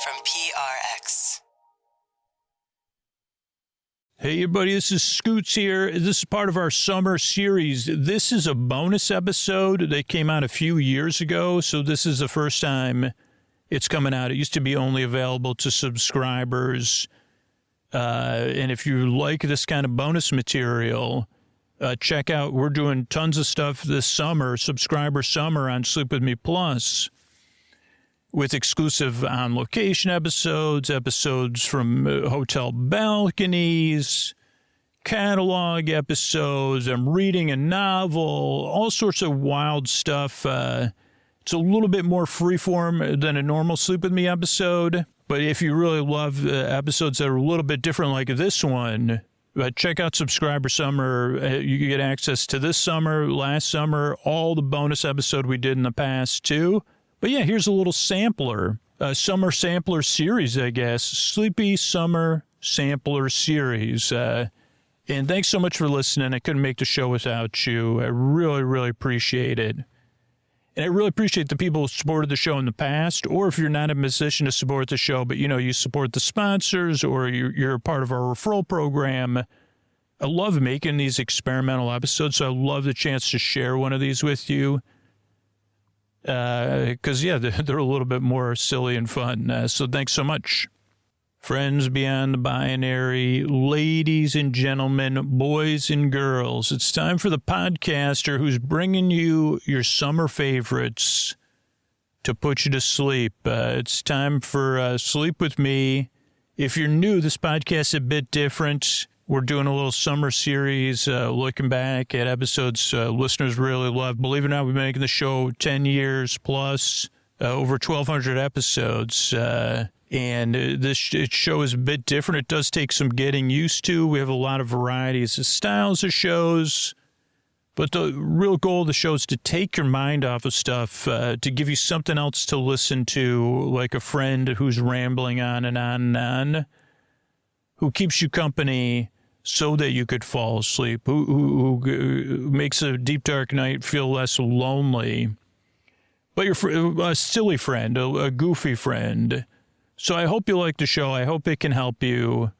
from PRX. Hey everybody, this is Scoots here. This is part of our summer series. This is a bonus episode that came out a few years ago, so this is the first time it's coming out. It used to be only available to subscribers. And if you like this kind of bonus material, check out, we're doing tons of stuff this summer, subscriber summer on Sleep With Me Plus, with exclusive on-location episodes from hotel balconies, catalog episodes. I'm reading a novel, all sorts of wild stuff. It's a little bit more freeform than a normal Sleep With Me episode. But if you really love episodes that are a little bit different like this one, check out Subscriber Summer. You can get access to this summer, last summer, all the bonus episode we did in the past too. But yeah, here's a little sampler, a summer sampler series, I guess. Sleepy Summer Sampler Series. And thanks so much for listening. I couldn't make the show without you. I really, really appreciate it. And I really appreciate the people who supported the show in the past, or if you're not a musician to support the show, but, you support the sponsors or you're a part of our referral program. I love making these experimental episodes, so I love the chance to share one of these with you. Because, they're a little bit more silly and fun. So thanks so much. Friends beyond the binary, ladies and gentlemen, boys and girls, it's time for the podcaster who's bringing you your summer favorites to put you to sleep. It's time for Sleep With Me. If you're new, this podcast is a bit different. We're doing a little summer series, looking back at episodes listeners really love. Believe it or not, we've been making the show 10 years plus, over 1,200 episodes. And this show is a bit different. It does take some getting used to. We have a lot of varieties of styles of shows. But the real goal of the show is to take your mind off of stuff, to give you something else to listen to, like a friend who's rambling on and on and on, who keeps you company so that you could fall asleep, who makes a deep, dark night feel less lonely. But you're a silly friend, a goofy friend. So I hope you like the show. I hope it can help you.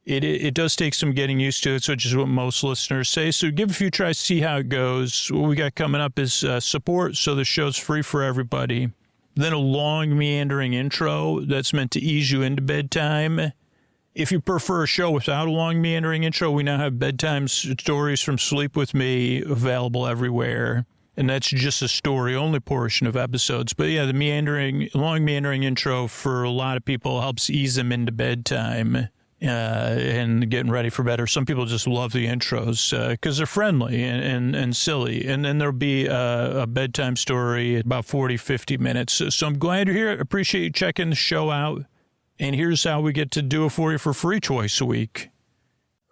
It does take some getting used to it, which is what most listeners say. So give it a few tries, see how it goes. What we got coming up is support, so the show's free for everybody. Then a long, meandering intro that's meant to ease you into bedtime. If you prefer a show without a long, meandering intro, we now have bedtime stories from Sleep With Me available everywhere. And that's just a story-only portion of episodes. But yeah, the long meandering intro for a lot of people helps ease them into bedtime and getting ready for bed. Or some people just love the intros because they're friendly and silly. And then there'll be a bedtime story at about 40, 50 minutes. So I'm glad you're here. Appreciate you checking the show out. And here's how we get to do it for you for free twice a week.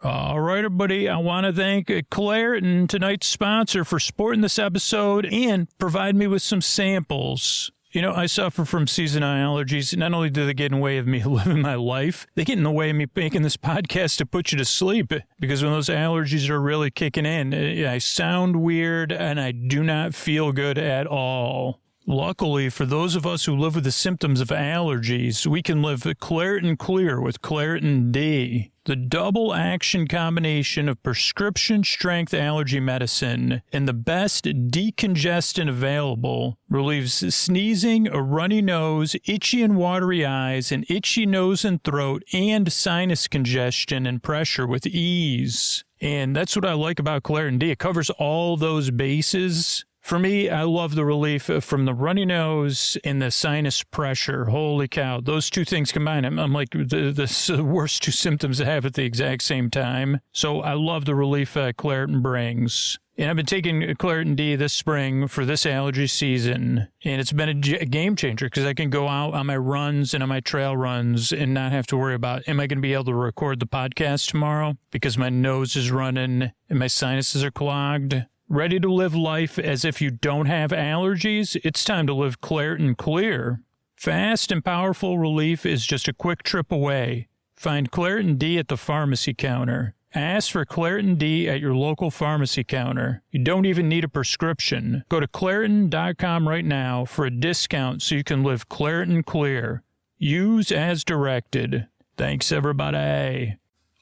All right, everybody, I want to thank Claritin, tonight's sponsor, for supporting this episode and providing me with some samples. I suffer from seasonal allergies. Not only do they get in the way of me living my life, they get in the way of me making this podcast to put you to sleep, because when those allergies are really kicking in, I sound weird and I do not feel good at all. Luckily, for those of us who live with the symptoms of allergies, we can live Claritin Clear with Claritin D. The double action combination of prescription strength allergy medicine and the best decongestant available relieves sneezing, a runny nose, itchy and watery eyes, an itchy nose and throat, and sinus congestion and pressure with ease. And that's what I like about Claritin D. It covers all those bases. For me, I love the relief from the runny nose and the sinus pressure. Holy cow. Those two things combined, I'm like the worst two symptoms I have at the exact same time. So I love the relief Claritin brings. And I've been taking Claritin D this spring for this allergy season. And it's been a game changer because I can go out on my runs and on my trail runs and not have to worry about, am I going to be able to record the podcast tomorrow? Because my nose is running and my sinuses are clogged. Ready to live life as if you don't have allergies? It's time to live Claritin Clear. Fast and powerful relief is just a quick trip away. Find Claritin D at the pharmacy counter. Ask for Claritin D at your local pharmacy counter. You don't even need a prescription. Go to Claritin.com right now for a discount so you can live Claritin Clear. Use as directed. Thanks, everybody.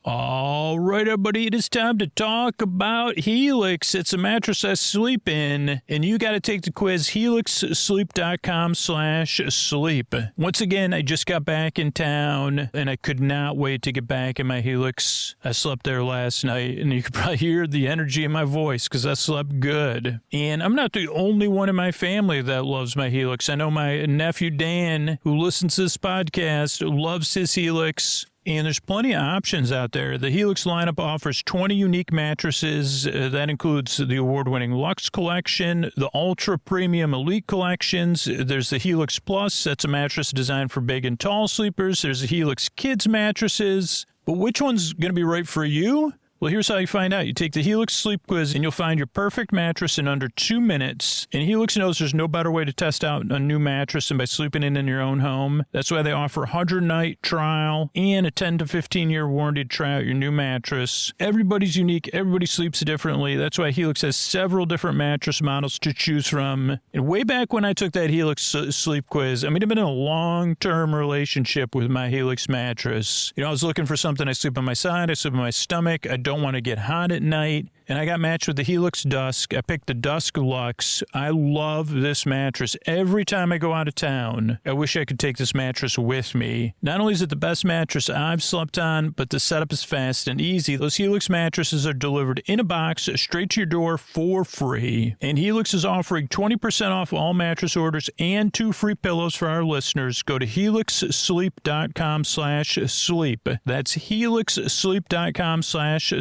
All right, everybody, it is time to talk about Helix. It's a mattress I sleep in, and you got to take the quiz, helixsleep.com/sleep. Once again, I just got back in town, and I could not wait to get back in my Helix. I slept there last night, and you could probably hear the energy in my voice because I slept good. And I'm not the only one in my family that loves my Helix. I know my nephew Dan, who listens to this podcast, loves his Helix. And there's plenty of options out there. The Helix lineup offers 20 unique mattresses. That includes the award-winning Luxe Collection, the Ultra Premium Elite Collections. There's the Helix Plus. That's a mattress designed for big and tall sleepers. There's the Helix Kids mattresses. But which one's going to be right for you? Well, here's how you find out. You take the Helix Sleep Quiz, and you'll find your perfect mattress in under 2 minutes. And Helix knows there's no better way to test out a new mattress than by sleeping in your own home. That's why they offer a 100-night trial and a 10 to 15-year warranty to try out your new mattress. Everybody's unique. Everybody sleeps differently. That's why Helix has several different mattress models to choose from. And way back when I took that Helix Sleep Quiz, I mean, I've been in a long-term relationship with my Helix mattress. You know, I was looking for something. I sleep on my side. I sleep on my stomach. I don't want to get hot at night, and I got matched with the Helix Dusk. I picked the Dusk Luxe. I love this mattress. Every time I go out of town, I wish I could take this mattress with me. Not only is it the best mattress I've slept on, but the setup is fast and easy. Those Helix mattresses are delivered in a box straight to your door for free. And Helix is offering 20% off all mattress orders and 2 free pillows for our listeners. Go to helixsleep.com/sleep. That's helixsleep.com/sleep.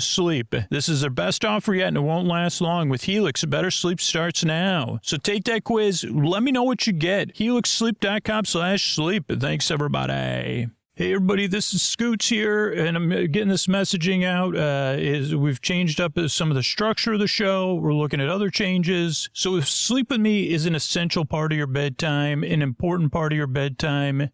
This is their best offer yet, and it won't last long. With Helix, better sleep starts now. So take that quiz. Let me know what you get. helixsleep.com/sleep. Thanks, everybody. Hey, everybody, this is Scoots here, and I'm getting this messaging out. We've changed up some of the structure of the show. We're looking at other changes. So if Sleep With Me is an essential part of your bedtime, an important part of your bedtime,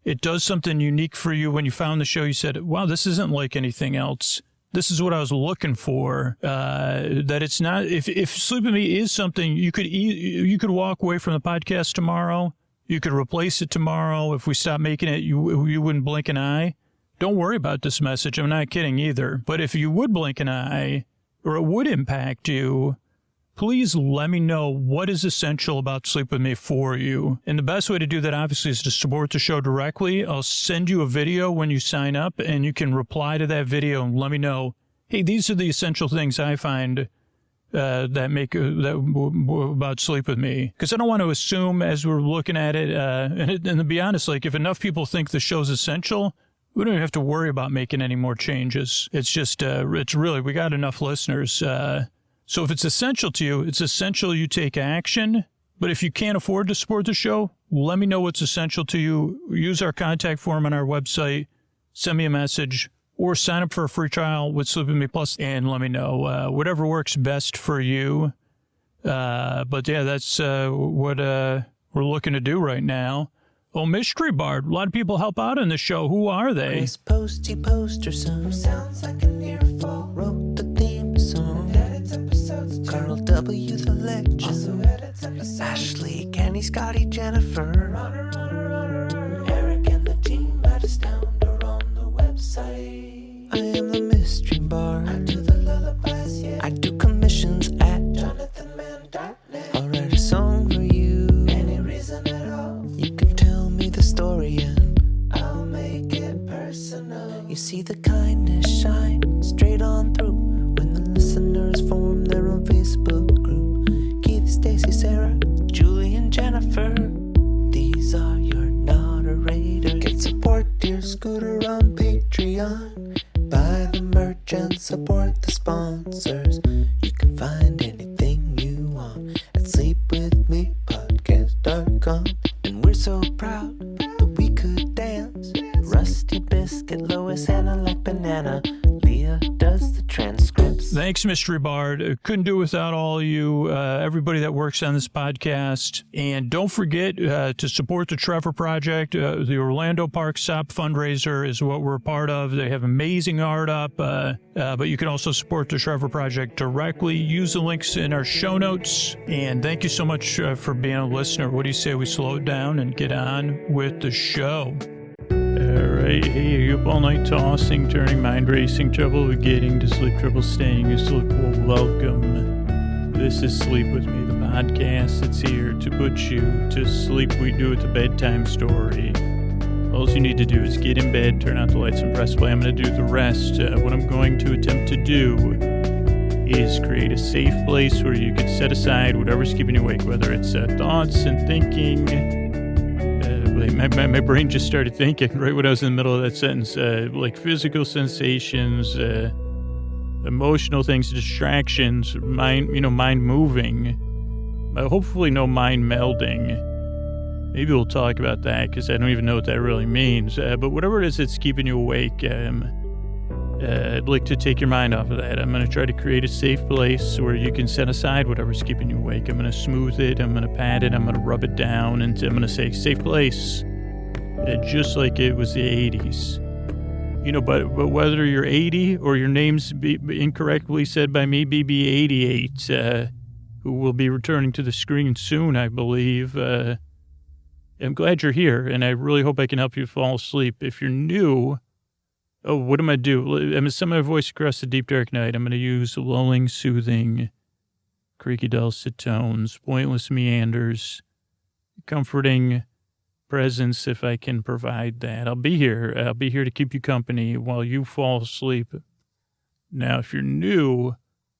it does something unique for you. When you found the show, you said, wow, this isn't like anything else. This is what I was looking for. That it's not. If Sleep With Me is something you could walk away from the podcast tomorrow. You could replace it tomorrow. If we stop making it, you wouldn't blink an eye. Don't worry about this message. I'm not kidding either. But if you would blink an eye, or it would impact you, please let me know what is essential about Sleep With Me for you. And the best way to do that, obviously, is to support the show directly. I'll send you a video when you sign up, and you can reply to that video and let me know, hey, these are the essential things I find that make about Sleep With Me. Because I don't want to assume as we're looking at it, and to be honest, like if enough people think the show's essential, we don't even have to worry about making any more changes. It's just, it's really, we got enough listeners. So if it's essential to you, it's essential you take action. But if you can't afford to support the show, let me know what's essential to you. Use our contact form on our website. Send me a message or sign up for a free trial with Sleep With Me Plus and let me know whatever works best for you. But yeah, that's what we're looking to do right now. Oh, Mystery Bard. A lot of people help out in the show. Who are they? Chris Posty Poster Son sounds like an earful. Wrote the theme song. Carl W. the Legend. Also Ashley, Kenny, Scotty, Jennifer. Eric and the team at Astound are on the website. I am the Mystery Bard. I do the lullabies, yeah. I do commissions at jonathanmann.net. I'll write a song for you. Any reason at all. You can tell me the story and I'll make it personal. You see the kindness shine straight on through when the listeners form their own Facebook group. Keith, Stacy, Sarah, Julie, and Jennifer. These are your moderators. Get support dear Scooter on Patreon. Buy the merch and support the sponsors. You can find anything you want at sleepwithmepodcast.com. And we're so proud that we could dance. Rusty Biscuit, Lois, Hannah like banana. Leah does the transcripts. Thanks, Mystery Bard. Couldn't do it without all of you, everybody that works on this podcast. And don't forget to support the Trevor Project. The Orlando Park SOP fundraiser is what we're a part of. They have amazing art up, but you can also support the Trevor Project directly. Use the links in our show notes. And thank you so much for being a listener. What do you say we slow it down and get on with the show? Alright, hey, are you up all night tossing, turning, mind racing, trouble with getting to sleep, trouble staying asleep? Well, welcome. This is Sleep With Me, the podcast that's here to put you to sleep. We do it the bedtime story. All you need to do is get in bed, turn out the lights, and press play. I'm going to do the rest. What I'm going to attempt to do is create a safe place where you can set aside whatever's keeping you awake, whether it's thoughts and thinking. My brain just started thinking right when I was in the middle of that sentence, like physical sensations, emotional things, distractions, mind moving, hopefully no mind melding. Maybe we'll talk about that because I don't even know what that really means. But whatever it is that's keeping you awake, I'd like to take your mind off of that. I'm going to try to create a safe place where you can set aside whatever's keeping you awake. I'm going to smooth it. I'm going to pat it. I'm going to rub it down. And I'm going to say, safe place, just like it was the 80s. You know, but whether you're 80 or your name's incorrectly said by me, BB88, who will be returning to the screen soon, I believe. I'm glad you're here, and I really hope I can help you fall asleep. If you're new... Oh, what am I do? I'm going to send my voice across the deep, dark night. I'm going to use lulling, soothing, creaky, dulcet tones, pointless meanders, comforting presence if I can provide that. I'll be here. I'll be here to keep you company while you fall asleep. Now, if you're new,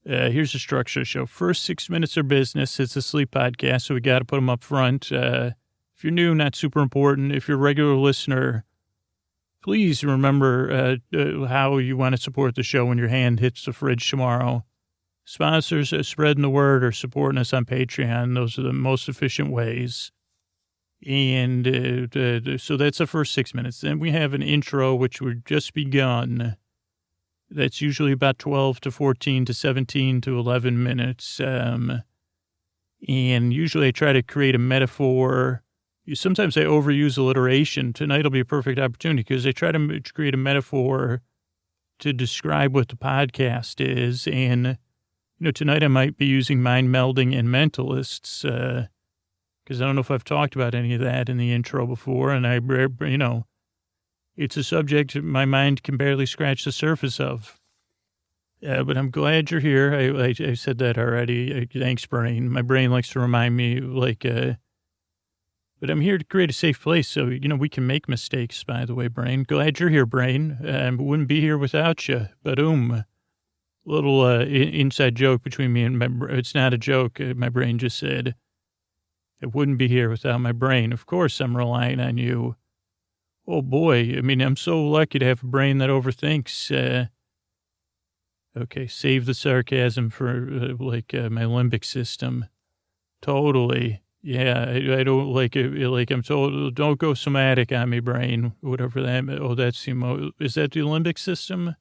here's the structure of the show. First 6 minutes are business. It's a sleep podcast, so we got to put them up front. If you're new, not super important. If you're a regular listener, please remember how you want to support the show when your hand hits the fridge tomorrow. Sponsors spreading the word or supporting us on Patreon. Those are the most efficient ways. And so that's the first 6 minutes. Then we have an intro, which we've just begun. That's usually about 12 to 14 to 17 to 11 minutes. And usually I try to create a metaphor. Sometimes I overuse alliteration. Tonight will be a perfect opportunity because I try to create a metaphor to describe what the podcast is. And, tonight I might be using mind melding and mentalists because I don't know if I've talked about any of that in the intro before. And it's a subject my mind can barely scratch the surface of. But I'm glad you're here. I said that already. Thanks, brain. My brain likes to remind me but I'm here to create a safe place so, we can make mistakes, by the way, brain. Glad you're here, brain. Wouldn't be here without you. Little inside joke between me and it's not a joke. My brain just said, I wouldn't be here without my brain. Of course, I'm relying on you. Oh, boy. I'm so lucky to have a brain that overthinks. Okay, save the sarcasm for, my limbic system. Totally. Yeah, I don't like it. Like I'm told, don't go somatic on me, brain. Whatever that. Oh, is that the limbic system?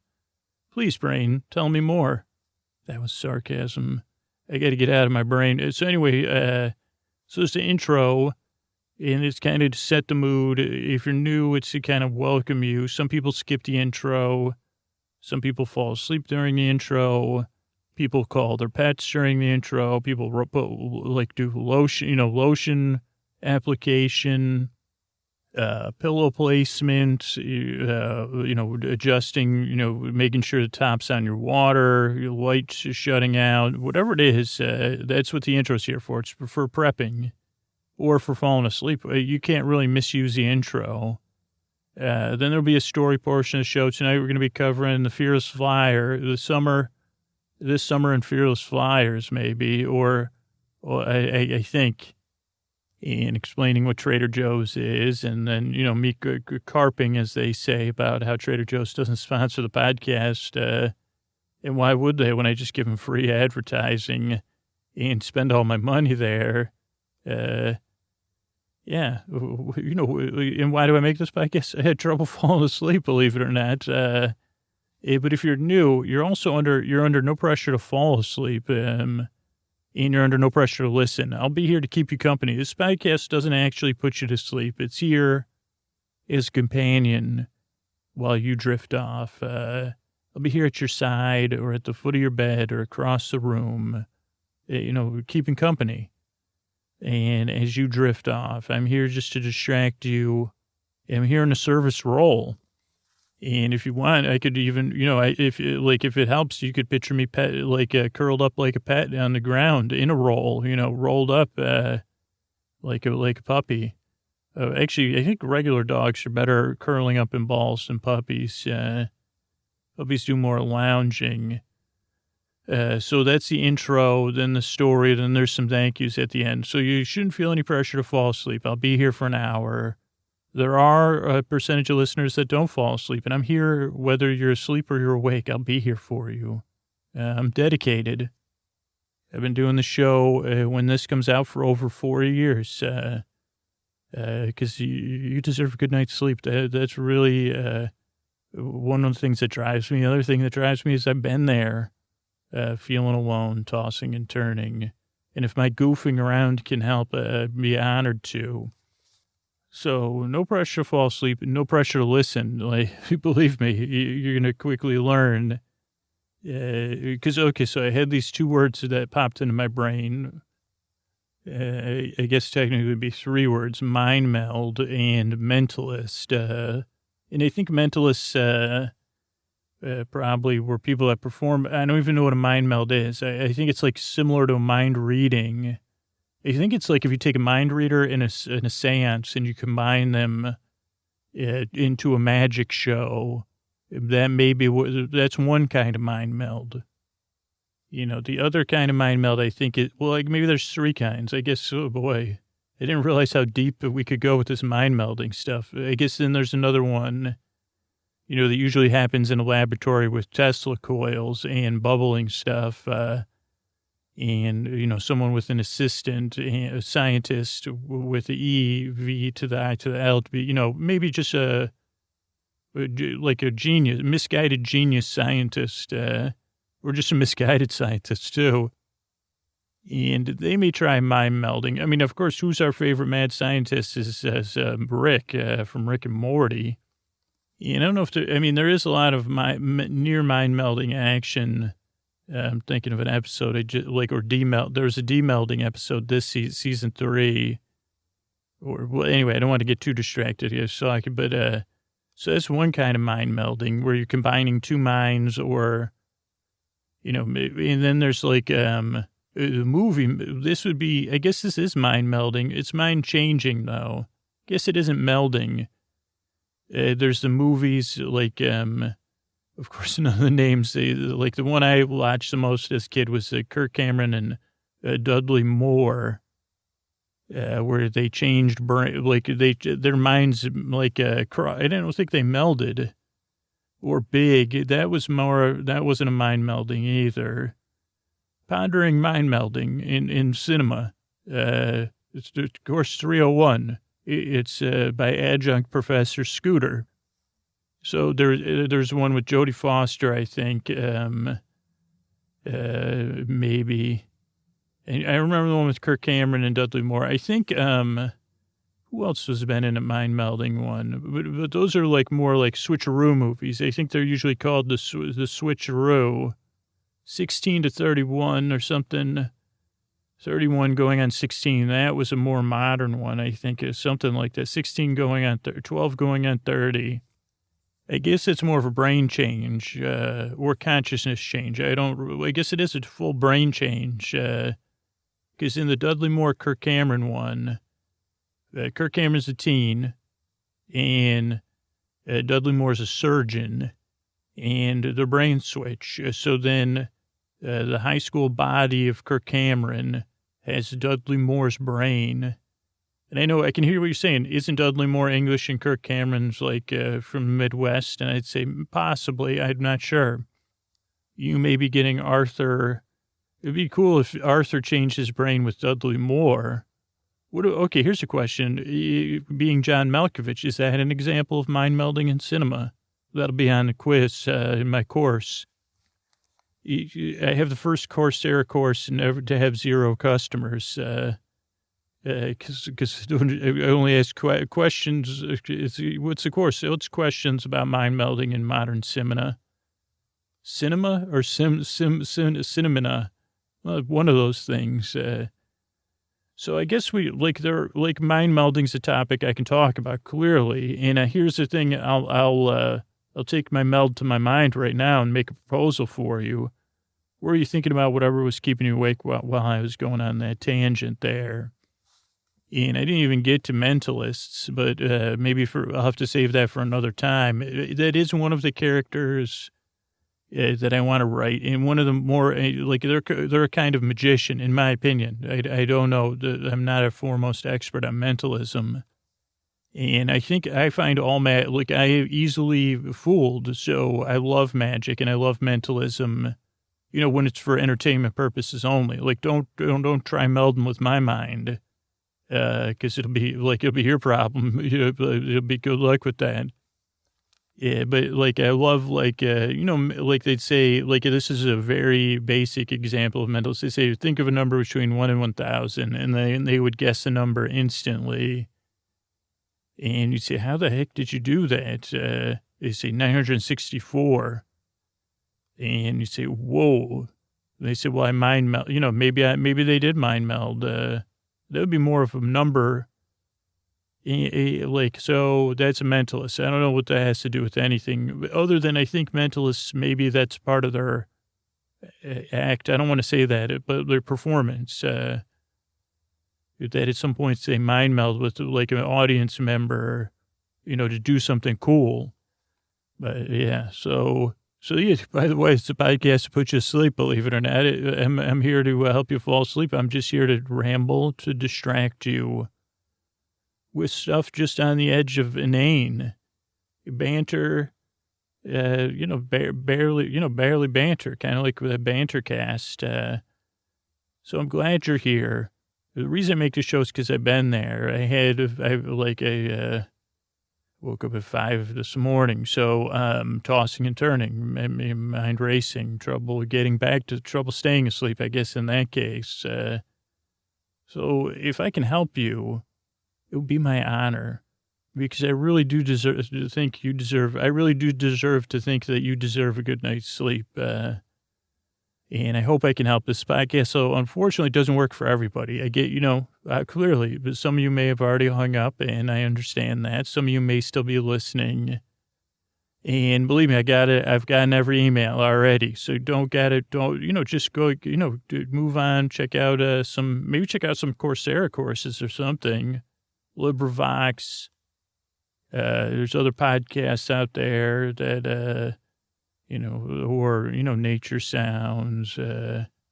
Please, brain, tell me more. That was sarcasm. I got to get out of my brain. So anyway, so it's the intro, and it's kind of to set the mood. If you're new, it's to kind of welcome you. Some people skip the intro. Some people fall asleep during the intro. People call their pets during the intro. People do lotion application, pillow placement, adjusting, making sure the top's on your water, your lights shutting out, whatever it is. That's what the intro's here for. It's for prepping or for falling asleep. You can't really misuse the intro. Then there'll be a story portion of the show. Tonight we're going to be covering the Fearless Flyer, this summer in Fearless Flyers, maybe, or I think, and explaining what Trader Joe's is, and then, me carping, as they say, about how Trader Joe's doesn't sponsor the podcast, and why would they when I just give them free advertising and spend all my money there? Yeah, and why do I make this podcast? I had trouble falling asleep, believe it or not. But if you're new, you're under no pressure to fall asleep, and you're under no pressure to listen. I'll be here to keep you company. This podcast doesn't actually put you to sleep. It's here as a companion while you drift off. I'll be here at your side or at the foot of your bed or across the room, keeping company. And as you drift off, I'm here just to distract you am here in a service role. And if you want, I could even, if it helps, you could picture me curled up like a pet on the ground in a roll, rolled up like a puppy. Actually, I think regular dogs are better curling up in balls than puppies. Puppies do more lounging. So that's the intro, then the story, then there's some thank yous at the end. So you shouldn't feel any pressure to fall asleep. I'll be here for an hour. There are a percentage of listeners that don't fall asleep, and I'm here whether you're asleep or you're awake. I'll be here for you. I'm dedicated. I've been doing the show when this comes out for over 4 years because you deserve a good night's sleep. That's really one of the things that drives me. The other thing that drives me is I've been there, feeling alone, tossing and turning. And if my goofing around can help, be honored to. So no pressure to fall asleep, no pressure to listen. Like, believe me, you're going to quickly learn. So I had these two words that popped into my brain. I guess technically it would be 3 words, mind meld and mentalist. And I think mentalists probably were people that perform. I don't even know what a mind meld is. I think it's like similar to a mind reading. I think it's like if you take a mind reader in a seance and you combine them into a magic show, that's one kind of mind meld. The other kind of mind meld, I think maybe there's 3 kinds. I guess, oh boy, I didn't realize how deep we could go with this mind melding stuff. I guess then there's another one, that usually happens in a laboratory with Tesla coils and bubbling stuff. And, someone with an assistant, a scientist with the E, V to the I to the L to be, maybe just like a genius, misguided genius scientist, or just a misguided scientist too. And they may try mind melding. I mean, of course, who's our favorite mad scientist is Rick from Rick and Morty. And I don't know if there is a lot of near mind melding action. I'm thinking of an episode there's a demelding episode this season 3. Anyway, I don't want to get too distracted here. So that's one kind of mind melding where you're combining 2 minds or, and then there's like, the movie, this would be, I guess this is mind melding. It's mind changing though. I guess it isn't melding. There's the movies like, of course, none of the names, like the one I watched the most as a kid was Kirk Cameron and Dudley Moore, where they changed their minds like I don't think they melded or big. That wasn't a mind melding either. Pondering mind melding in cinema. It's course 301. It's by adjunct Professor Scooter. So there's one with Jodie Foster, I think, maybe. And I remember the one with Kirk Cameron and Dudley Moore. I think, who else has been in a mind melding one? But those are like more like switcheroo movies. I think they're usually called the switcheroo. 16 to 31 or something. 31 going on 16. That was a more modern one, I think, is something like that. 16 going on 12 going on 30. I guess it's more of a brain change or consciousness change. I guess it is a full brain change because in the Dudley Moore, Kirk Cameron one, Kirk Cameron's a teen and Dudley Moore's a surgeon and the brain switch. So then the high school body of Kirk Cameron has Dudley Moore's brain. And I know I can hear what you're saying. Isn't Dudley Moore English and Kirk Cameron's like from the Midwest? And I'd say possibly. I'm not sure. You may be getting Arthur. It'd be cool if Arthur changed his brain with Dudley Moore. Okay, here's a question. Being John Malkovich, is that an example of mind melding in cinema? That'll be on the quiz in my course. I have the first Coursera course never to have 0 customers. Because I only ask questions. What's the course? It's questions about mind melding in modern cinema. Cinema or cinema? Well, one of those things. So I guess mind melding's a topic I can talk about clearly. And here's the thing. I'll take my meld to my mind right now and make a proposal for you. Were you thinking about whatever was keeping you awake while I was going on that tangent there? And I didn't even get to mentalists, but maybe I'll have to save that for another time. That is one of the characters that I want to write. And one of the more, they're a kind of magician, in my opinion. I don't know. I'm not a foremost expert on mentalism. And I think I find I am easily fooled. So I love magic and I love mentalism, when it's for entertainment purposes only. Like, don't try melding with my mind. Cause it'll be your problem. It'll be good luck with that. Yeah. But I love, they'd say, this is a very basic example of mentalism. They say, think of a number between 1 and 1,000 and they would guess the number instantly. And you'd say, how the heck did you do that? They say 964. And you say, whoa. They say, well, I mind meld, maybe they did mind meld. That would be more of a number. So that's a mentalist. I don't know what that has to do with anything other than I think mentalists, maybe that's part of their act. I don't want to say that, but their performance, that at some point they mind meld with an audience member, to do something cool. But yeah, so yeah, by the way, it's a podcast to put you to sleep, believe it or not. I'm here to help you fall asleep. I'm just here to ramble, to distract you with stuff just on the edge of inane. Banter, barely banter, kind of like with a banter cast. So I'm glad you're here. The reason I make this show is because I've been there. I woke up at 5 this morning, so tossing and turning, mind racing, trouble staying asleep, I guess, in that case. So if I can help you, it would be my honor, because I really do deserve to think that you deserve a good night's sleep. And I hope I can help this podcast. So unfortunately, it doesn't work for everybody. I get, clearly, but some of you may have already hung up, and I understand that. Some of you may still be listening. And believe me, I've gotten every email already. So just go, move on, check out some Coursera courses or something. LibriVox. There's other podcasts out there that, nature sounds,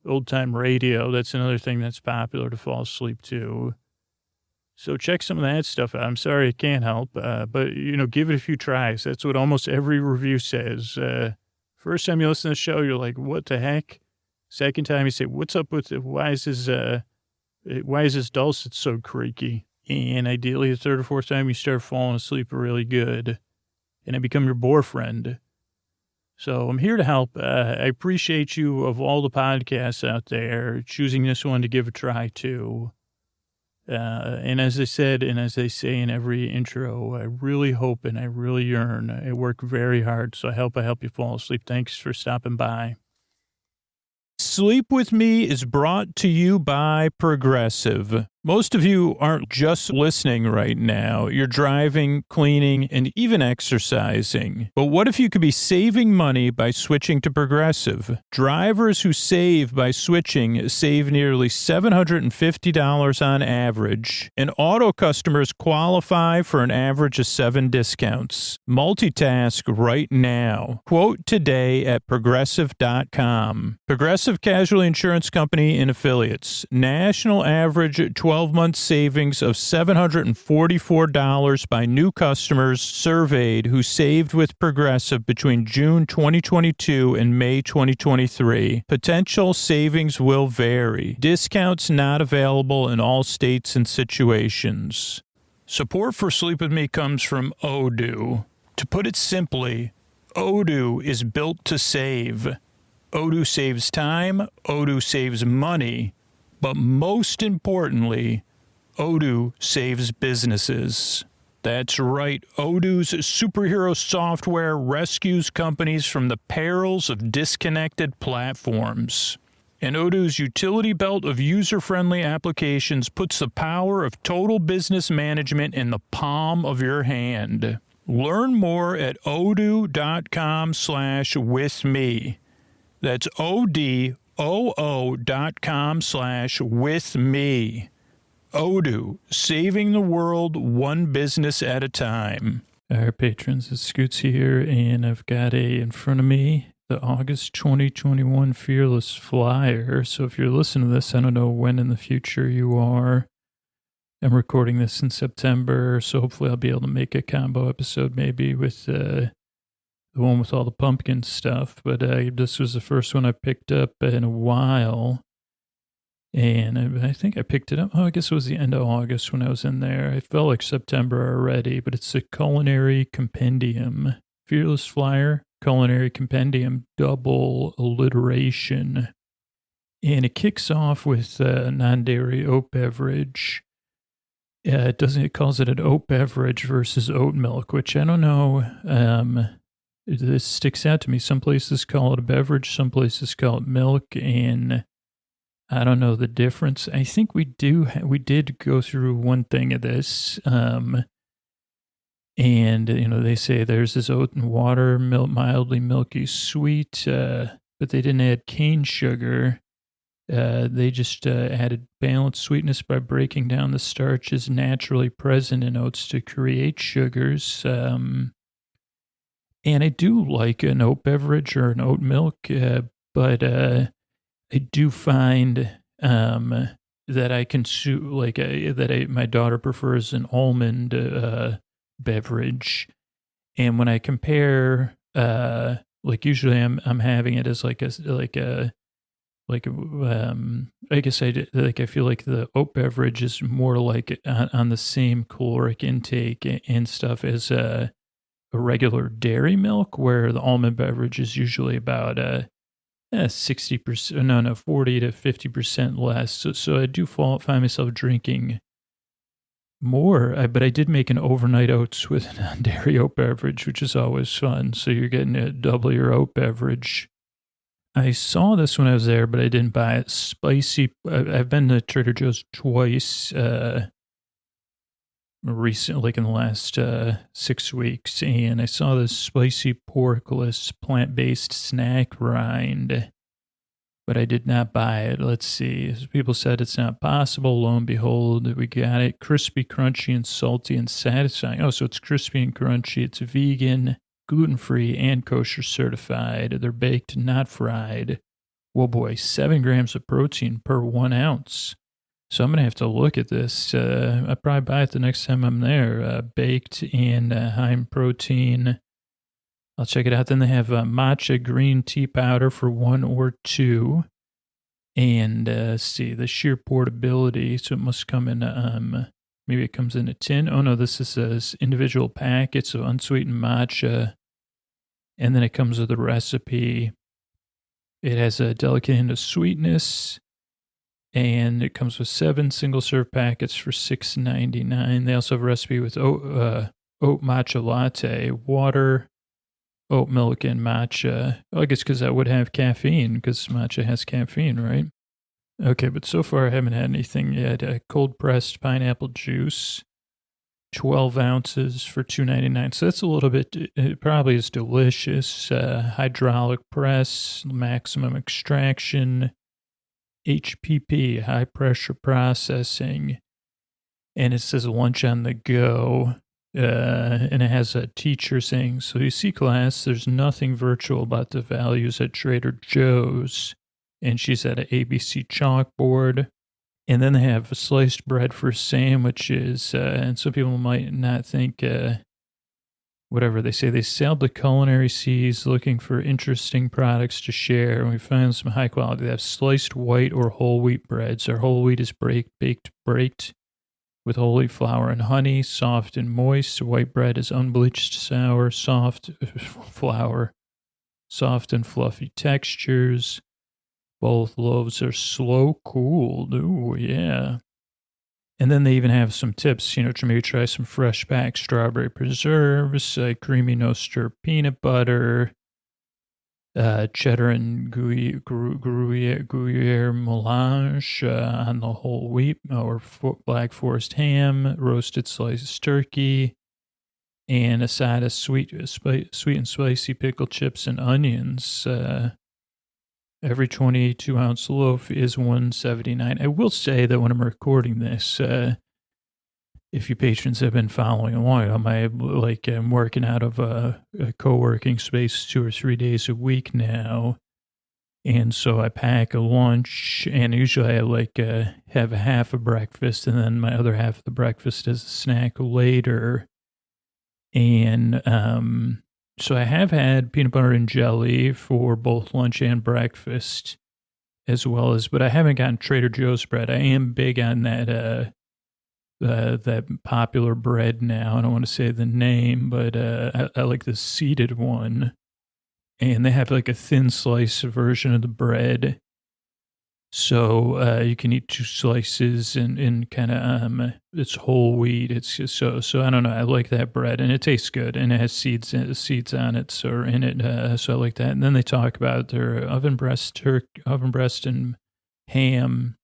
old time radio. That's another thing that's popular to fall asleep to. So check some of that stuff out. I'm sorry I can't help, but give it a few tries. That's what almost every review says. First time you listen to the show, you're like, what the heck? Second time you say, what's up with it? Why is this dulcet so creaky? And ideally, the third or fourth time you start falling asleep really good, and I become your boyfriend. So I'm here to help. I appreciate you, of all the podcasts out there, choosing this one to give a try to. And as I said, and as they say in every intro, I really hope and I really yearn. I work very hard, so I help you fall asleep. Thanks for stopping by. Sleep With Me is brought to you by Progressive. Most of you aren't just listening right now. You're driving, cleaning, and even exercising. But what if you could be saving money by switching to Progressive? Drivers who save by switching save nearly $750 on average, and auto customers qualify for an average of 7 discounts. Multitask right now. Quote today at Progressive.com. Progressive Casualty Insurance Company and Affiliates. National average 12-month savings of $744 by new customers surveyed who saved with Progressive between June 2022 and May 2023. Potential savings will vary. Discounts not available in all states and situations. Support for Sleep With Me comes from Odoo. To put it simply, Odoo is built to save. Odoo saves time, Odoo saves money, but most importantly, Odoo saves businesses. That's right, Odoo's superhero software rescues companies from the perils of disconnected platforms. And Odoo's utility belt of user-friendly applications puts the power of total business management in the palm of your hand. Learn more at odoo.com/withme. That's odoo.com/withme. Odoo, saving the world one business at a time. All right, patrons, it's Scoots here, and I've got in front of me the August 2021 Fearless Flyer. So if you're listening to this, I don't know when in the future you are. I'm recording this in September, so hopefully I'll be able to make a combo episode maybe with the one with all the pumpkin stuff. But this was the first one I picked up in a while. And I think I picked it up. Oh, I guess it was the end of August when I was in there. It felt like September already, but it's a Culinary Compendium. Fearless Flyer, Culinary Compendium, double alliteration. And it kicks off with a non-dairy oat beverage. It calls it an oat beverage versus oat milk, which I don't know. This sticks out to me. Some places call it a beverage, some places call it milk, and I don't know the difference. I think we did go through one thing of this. And, they say there's this oat and water, mildly milky sweet, but they didn't add cane sugar. They just added balanced sweetness by breaking down the starches naturally present in oats to create sugars. And I do like an oat beverage or an oat milk, but I do find that I consume, my daughter prefers an almond beverage. And when I compare, usually I'm having it as I guess I feel like the oat beverage is more like on the same caloric intake and stuff as a regular dairy milk, where the almond beverage is usually about 60%, 40 to 50% less. So I do find myself drinking more, but I did make an overnight oats with a non-dairy oat beverage, which is always fun. So you're getting a double your oat beverage. I saw this when I was there, but I didn't buy it. Spicy. I've been to Trader Joe's twice recently, like in the last 6 weeks, and I saw this spicy porkless plant-based snack rind, but I did not buy it. Let's see. People said it's not possible. Lo and behold, we got it. Crispy, crunchy, and salty and satisfying. Oh, so it's crispy and crunchy. It's vegan, gluten-free, and kosher certified. They're baked, not fried. Whoa, boy, 7 grams of protein per 1 ounce. So I'm going to have to look at this. I'll probably buy it the next time I'm there. Baked and high in protein. I'll check it out. Then they have matcha green tea powder for 1 or 2. And see, the sheer portability. So it must come in, maybe it comes in a tin. Oh, no, this is individual packets of unsweetened matcha. And then it comes with a recipe. It has a delicate hint of sweetness. And it comes with 7 single-serve packets for $6.99. They also have a recipe with oat matcha latte, water, oat milk, and matcha. Oh, I guess because that would have caffeine, because matcha has caffeine, right? Okay, but so far I haven't had anything yet. Cold-pressed pineapple juice, 12 ounces for $2.99. So that's a little bit, it probably is delicious. Hydraulic press, maximum extraction, HPP, high pressure processing, and it says lunch on the go, and it has a teacher saying, so you see class, there's nothing virtual about the values at Trader Joe's, and she's at an ABC chalkboard, and then they have sliced bread for sandwiches, and some people might not think, whatever they say, they sailed the culinary seas looking for interesting products to share, and we found some high quality. They have sliced white or whole wheat breads. Our whole wheat is baked with whole wheat flour and honey, soft and moist. White bread is unbleached, sour, soft flour, soft and fluffy textures. Both loaves are slow cooled. Ooh, yeah. And then they even have some tips, to maybe try some fresh packed strawberry preserves, creamy no-stir peanut butter. cheddar and Gruyere melange on the whole wheat, or Black Forest ham, roasted sliced turkey, and a side of sweet and spicy pickle chips and onions. Every 22-ounce loaf is $1.79. I will say that when I'm recording this, if you patrons have been following along, I'm working out of a co-working space 2 or 3 days a week now. And so I pack a lunch, and usually I have a half of breakfast, and then my other half of the breakfast as a snack later. And so I have had peanut butter and jelly for both lunch and breakfast, as well as, but I haven't gotten Trader Joe's bread. I am big on that popular bread now. I don't want to say the name, but I like the seeded one. And they have like a thin slice version of the bread. So you can eat 2 slices and kind of, it's whole wheat. It's just so I don't know. I like that bread, and it tastes good, and it has seeds on it, or in it. So I like that. And then they talk about their oven breast and ham.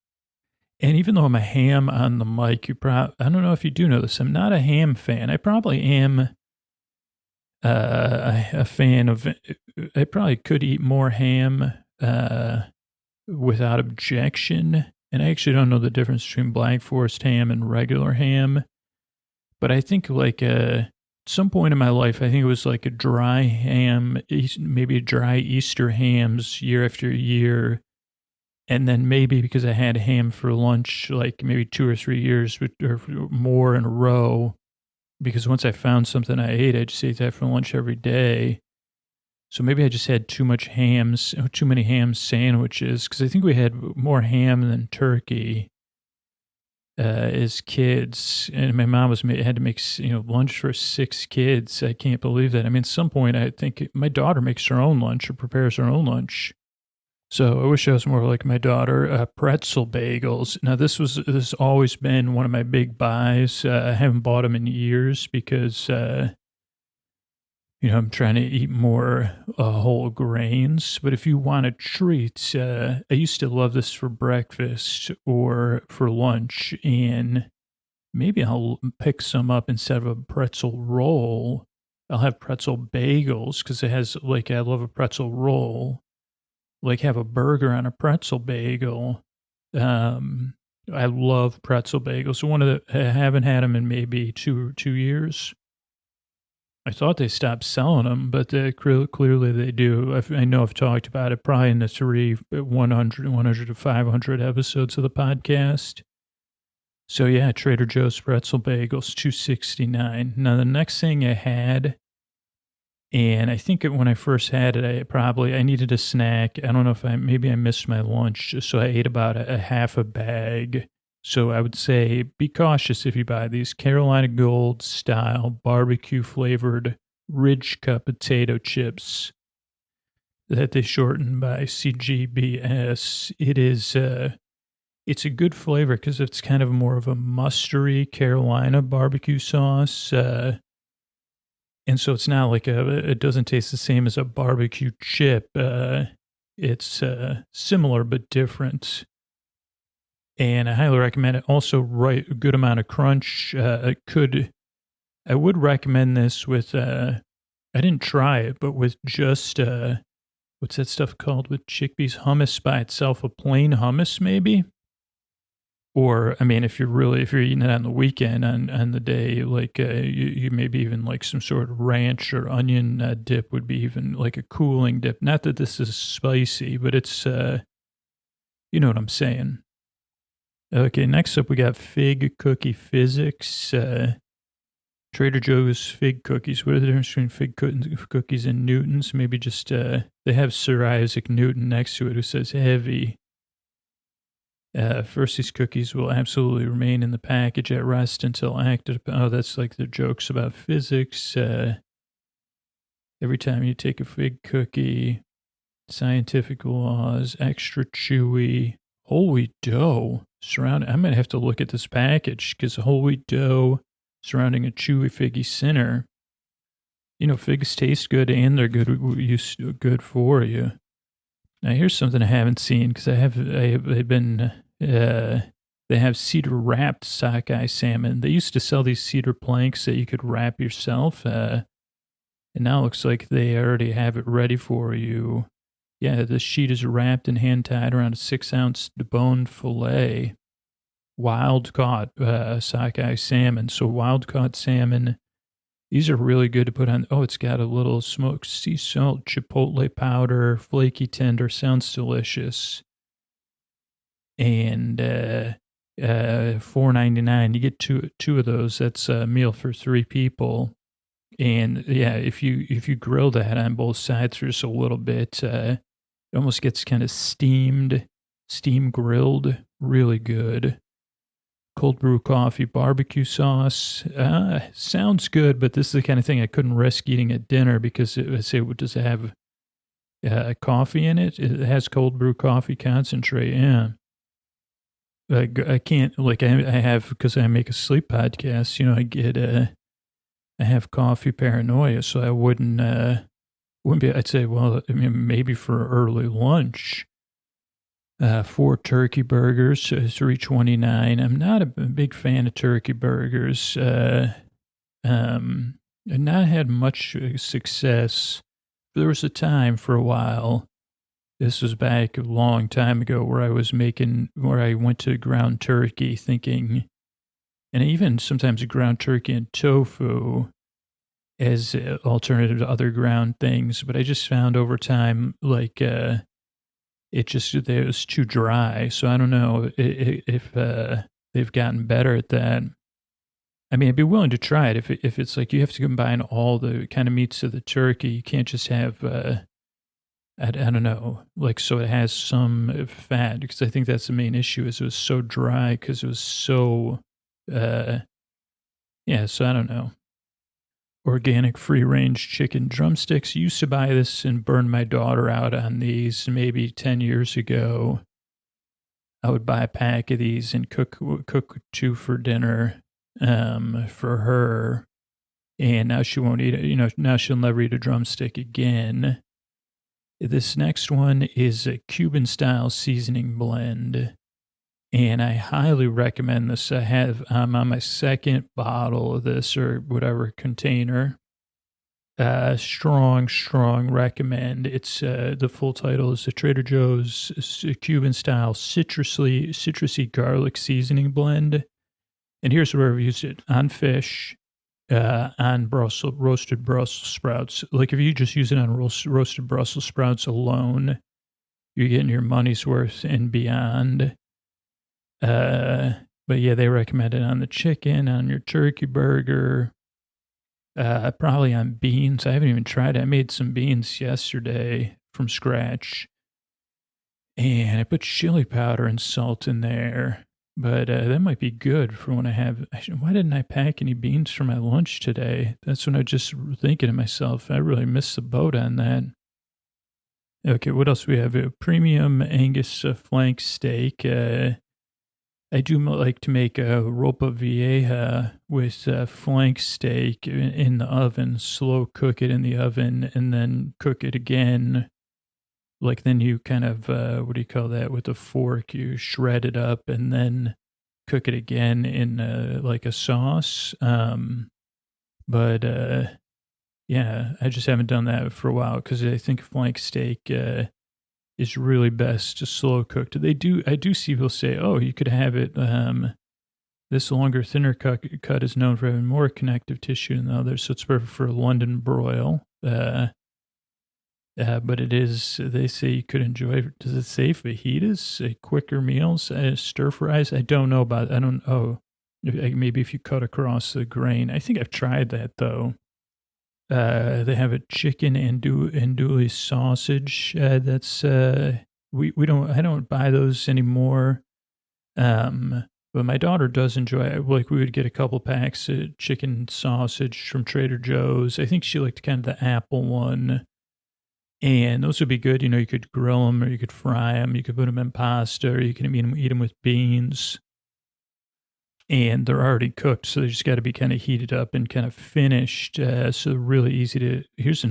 And even though I'm a ham on the mic, I don't know if you do know this, I'm not a ham fan. I probably am a fan of, I probably could eat more ham without objection. And I actually don't know the difference between Black Forest ham and regular ham. But I think at some point in my life, I think it was like a dry ham, maybe a dry Easter hams year after year. And then maybe because I had ham for lunch, like maybe 2 or 3 years or more in a row, because once I found something I ate that for lunch every day. So maybe I just had too many ham sandwiches, because I think we had more ham than turkey as kids. And my mom had to make lunch for 6 kids. I can't believe that. I mean, at some point, I think my daughter makes her own lunch or prepares her own lunch. So I wish I was more like my daughter. Pretzel bagels. Now, this has always been one of my big buys. I haven't bought them in years because I'm trying to eat more whole grains. But if you want a treat, I used to love this for breakfast or for lunch. And maybe I'll pick some up instead of a pretzel roll. I'll have pretzel bagels because it has, I love a pretzel roll. Have a burger on a pretzel bagel. I love pretzel bagels. I haven't had them in maybe two years. I thought they stopped selling them, but clearly they do. I know I've talked about it probably in the 100 to 500 episodes of the podcast. So yeah, Trader Joe's pretzel bagels, $2.69. Now the next thing I had, and I think when I first had it, I needed a snack. I don't know if maybe I missed my lunch, so I ate about a half a bag. So I would say be cautious if you buy these Carolina Gold style barbecue flavored Ridge Cut potato chips that they shorten by CGBS. It's a good flavor because it's kind of more of a mustardy Carolina barbecue sauce. And so it's not it doesn't taste the same as a barbecue chip. It's similar but different. And I highly recommend it. Also, a good amount of crunch. I would recommend this with, I didn't try it, but with just, what's that stuff called with chickpeas? Hummus by itself, a plain hummus maybe? Or, I mean, if you're eating it on the weekend, on the day, you maybe even some sort of ranch or onion dip would be even a cooling dip. Not that this is spicy, but it's, you know what I'm saying. Okay, next up we got Fig Cookie Physics. Trader Joe's fig cookies. What are the difference between fig cookies and Newtons? Maybe just, they have Sir Isaac Newton next to it who says heavy. First, these cookies will absolutely remain in the package at rest until acted upon. Oh, that's like the jokes about physics. Every time you take a fig cookie, scientific laws, extra chewy, whole wheat dough. I'm going to have to look at this package because whole wheat dough surrounding a chewy figgy center. Figs taste good and they're good for you. Now here's something I haven't seen because they've been they have cedar wrapped sockeye salmon. They used to sell these cedar planks that you could wrap yourself, and now it looks like they already have it ready for you. Yeah, the sheet is wrapped and hand tied around a 6-ounce deboned fillet. Wild caught sockeye salmon. So wild caught salmon. These are really good to put on. Oh, it's got a little smoked sea salt, chipotle powder, flaky tender. Sounds delicious. And $4.99. You get two of those. That's a meal for 3 people. And yeah, if you grill that on both sides for just a little bit, it almost gets kind of steam grilled. Really good. Cold brew coffee, barbecue sauce. Sounds good, but this is the kind of thing I couldn't risk eating at dinner because does it have coffee in it? It has cold brew coffee concentrate. Yeah. I can't, like I have, because I make a sleep podcast, I have coffee paranoia, so I wouldn't be, I'd say, well, I mean, maybe for early lunch. 4 turkey burgers, $3.29. I'm not a big fan of turkey burgers. I've not had much success. There was a time for a while. This was back a long time ago where I went to ground turkey thinking, and even sometimes ground turkey and tofu as alternative to other ground things. But I just found over time, like, it was too dry. So I don't know if they've gotten better at that. I mean, I'd be willing to try it if it's like you have to combine all the kind of meats of the turkey. You can't just have, I don't know, like, so it has some fat, because I think that's the main issue is it was so dry because it was so, so I don't know. Organic free-range chicken drumsticks. Used to buy this and burn my daughter out on these maybe 10 years ago. I would buy a pack of these and cook 2 for dinner for her. And now she won't eat it. Now she'll never eat a drumstick again. This next one is a Cuban-style seasoning blend. And I highly recommend this. I'm on my 2nd bottle of this or whatever container. Strong recommend. It's the full title is the Trader Joe's Cuban style citrusy garlic seasoning blend. And here's where I've used it on fish, on roasted Brussels sprouts. Like if you just use it on roasted Brussels sprouts alone, you're getting your money's worth and beyond. But yeah, they recommend it on the chicken, on your turkey burger, probably on beans. I haven't even tried it. I made some beans yesterday from scratch and I put chili powder and salt in there, but that might be good for when I have, why didn't I pack any beans for my lunch today? That's when I just thinking to myself, I really missed the boat on that. Okay, what else we have? A premium Angus flank steak. I do like to make a ropa vieja with flank steak in the oven, slow cook it in the oven, and then cook it again. Like then you kind of, what do you call that? With a fork, you shred it up and then cook it again in like a sauce. But yeah, I just haven't done that for a while because I think flank steak is really best to slow cooked. I do see people say, oh, you could have it, this longer, thinner cut is known for having more connective tissue than the others, so it's perfect for a London broil. But it is, they say you could enjoy, does it say fajitas, quicker meals, stir fries? I don't know about, maybe if you cut across the grain. I think I've tried that though. They have a chicken andouille sausage. That's I don't buy those anymore. But my daughter does enjoy it. Like we would get a couple packs of chicken sausage from Trader Joe's. I think she liked kind of the apple one. And those would be good. You could grill them or you could fry them. You could put them in pasta or you can eat them with beans. and they're already cooked, so they just got to be kind of heated up and kind of finished. So really easy to. Here's a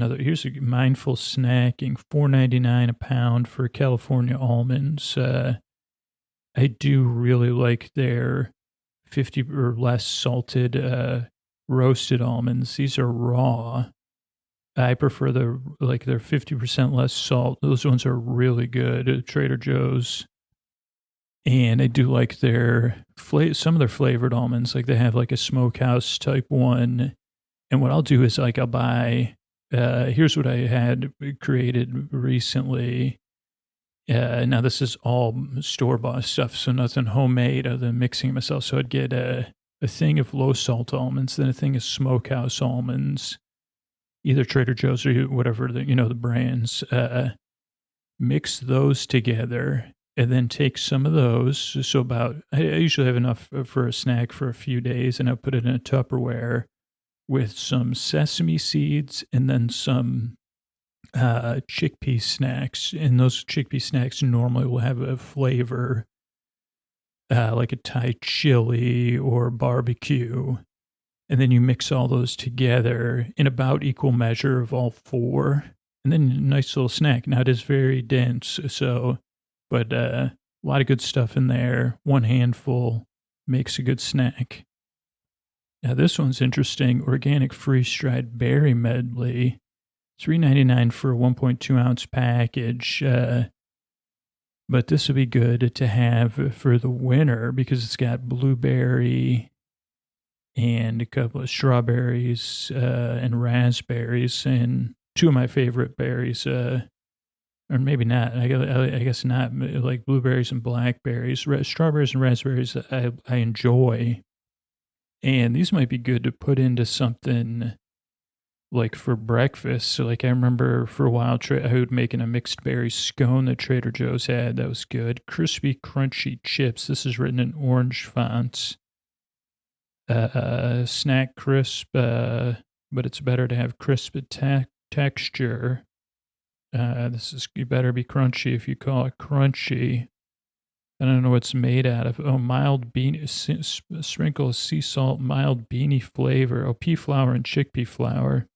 mindful snacking, $4.99 a pound for California almonds. I do really like their 50 or less salted roasted almonds. These are raw. I prefer their 50% less salt. Those ones are really good at Trader Joe's. And I do like their some of their flavored almonds. Like they have like a smokehouse type one. And what I'll do is like I'll buy, here's what I had created recently. Now this is all store-bought stuff, so nothing homemade other than mixing it myself. So I'd get a thing of low salt almonds, then a thing of smokehouse almonds, either Trader Joe's or whatever, the brands. Mix those together. And then take some of those. So I usually have enough for a snack for a few days, and I put it in a Tupperware with some sesame seeds and then some chickpea snacks. And those chickpea snacks normally will have a flavor like a Thai chili or barbecue. And then you mix all those together in about equal measure of all four. And then a nice little snack. Now it is very dense, but a lot of good stuff in there. One handful makes a good snack. Now this one's interesting. Organic freeze-dried berry medley. $3.99 for a 1.2 ounce package. But this would be good to have for the winter because it's got blueberry and a couple of strawberries and raspberries and two of my favorite berries. Or maybe not. I guess not. Like blueberries and blackberries, strawberries and raspberries. I enjoy, and these might be good to put into something like for breakfast. So, like I remember for a while, I would make a mixed berry scone that Trader Joe's had. That was good. Crispy, crunchy chips. This is written in orange fonts. Snack crisp, but it's better to have crisp texture. You better be crunchy if you call it crunchy. I don't know what's made out of. Oh, mild bean, sprinkle of sea salt, mild beanie flavor. Oh, pea flour and chickpea flour.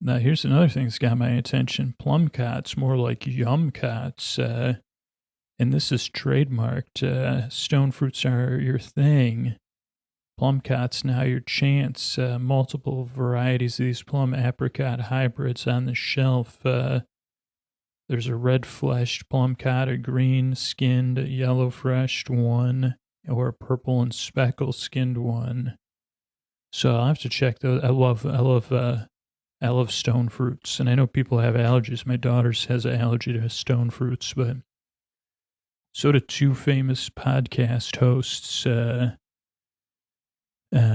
Now, here's another thing that's got my attention. Plum cots, more like yum cots. And this is trademarked. Stone fruits are your thing. Plum cots, now your chance. Multiple varieties of these plum apricot hybrids on the shelf. There's a red-fleshed plum cot, a green-skinned, yellow-fleshed one, or a purple and speckle-skinned one. So I'll have to check those. I love stone fruits, and I know people have allergies. My daughter has an allergy to stone fruits, but so do two famous podcast hosts.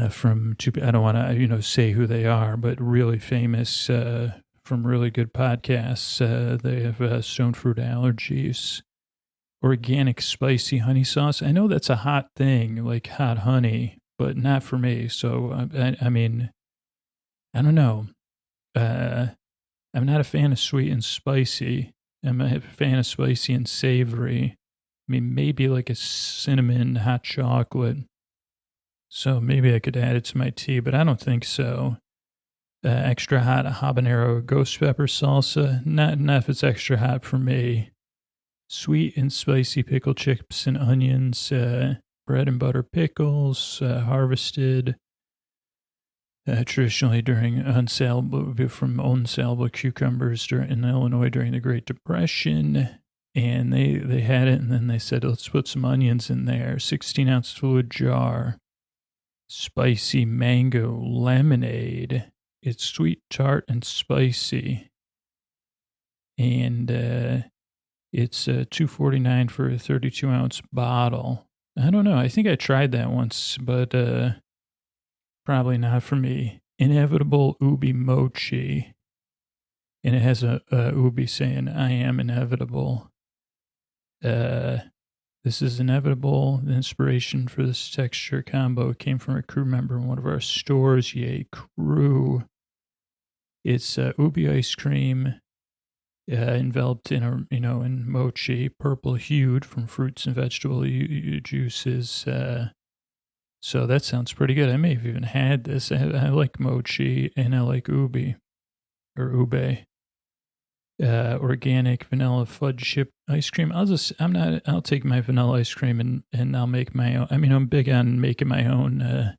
From two, I don't want to, say who they are, but really famous from really good podcasts. They have stone fruit allergies. Organic spicy honey sauce. I know that's a hot thing, like hot honey, but not for me. So, I mean, I don't know. I'm not a fan of sweet and spicy. I'm a fan of spicy and savory. I mean, maybe like a cinnamon hot chocolate. So maybe I could add it to my tea, but I don't think so. Extra hot habanero ghost pepper salsa. Not if it's extra hot for me. Sweet and spicy pickle chips and onions. Bread and butter pickles, harvested traditionally during unsaleable cucumbers in Illinois during the Great Depression. And they had it, and then they said, let's put some onions in there. 16-ounce fluid jar. Spicy mango lemonade. It's sweet, tart, and spicy. And it's $2.49 for a 32-ounce bottle. I don't know. I think I tried that once, but probably not for me. Inevitable ubi mochi. And it has a ubi saying, I am inevitable. This is inevitable. The inspiration for this texture combo came from a crew member in one of our stores. Yay, crew. It's ubi ice cream enveloped in in mochi, purple hued from fruits and vegetable juices. So that sounds pretty good. I may have even had this. I like mochi and I like ube or ube. Organic vanilla fudge chip ice cream. I'll take my vanilla ice cream and I'll make my own. I mean, I'm big on making my own,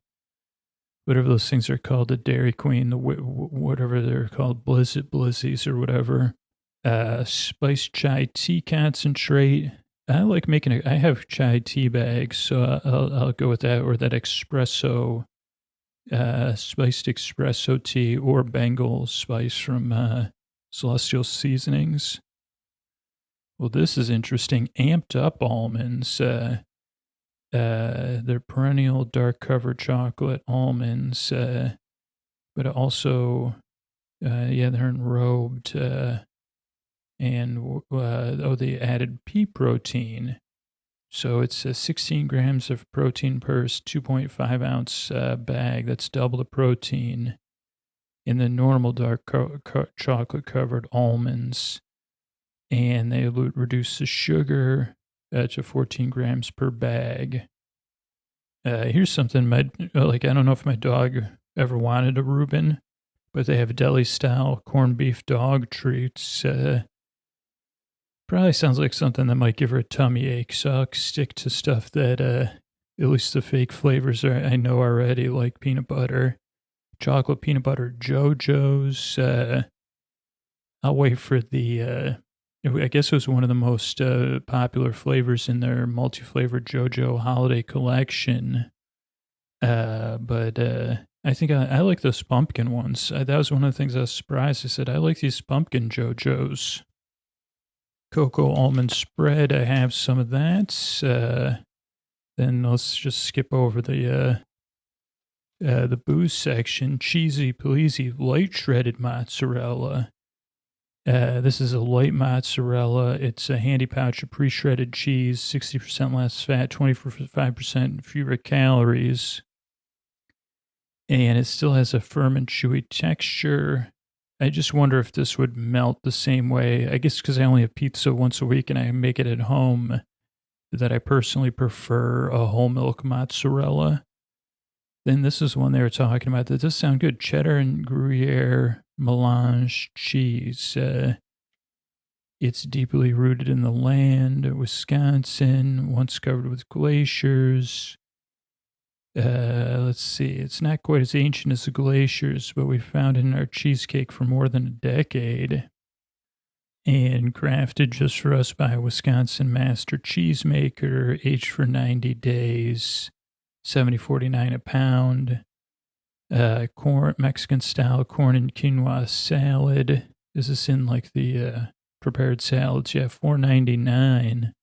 whatever those things are called, the Dairy Queen, whatever they're called, Blizzies or whatever. Spiced chai tea concentrate. I like making I have chai tea bags, so I'll go with that, or that espresso, spiced espresso tea, or Bengal spice from Celestial Seasonings. Well, this is interesting. Amped up almonds. They're perennial dark cover chocolate almonds, but also, they're enrobed. They added pea protein. So it's 16 grams of protein per 2.5 ounce bag. That's double the protein in the normal dark chocolate covered almonds. And they reduce the sugar to 14 grams per bag. Here's something I don't know if my dog ever wanted a Reuben, but they have deli style corned beef dog treats. Probably sounds like something that might give her a tummy ache, so I'll stick to stuff that at least the fake flavors I know already, like peanut butter, chocolate peanut butter JoJo's. I'll wait for the, I guess it was one of the most popular flavors in their multi-flavored JoJo holiday collection. But I think I like those pumpkin ones. That was one of the things I was surprised. I said, I like these pumpkin JoJo's. Cocoa almond spread. I have some of that. Then let's just skip over the booze section. Cheesy pleasy light shredded mozzarella. This is a light mozzarella. It's a handy pouch of pre-shredded cheese, 60% less fat, 25% fewer calories. And it still has a firm and chewy texture. I just wonder if this would melt the same way. I guess because I only have pizza once a week and I make it at home, that I personally prefer a whole milk mozzarella. Then this is one they were talking about that does sound good. Cheddar and Gruyere melange cheese. It's deeply rooted in the land, Wisconsin, once covered with glaciers. Let's see. It's not quite as ancient as the glaciers, but we found it in our cheesecake for more than a decade. And crafted just for us by a Wisconsin master cheesemaker, aged for 90 days, $70.49 a pound. Corn, Mexican style corn and quinoa salad. Is this in like the prepared salads? Yeah, $4.99.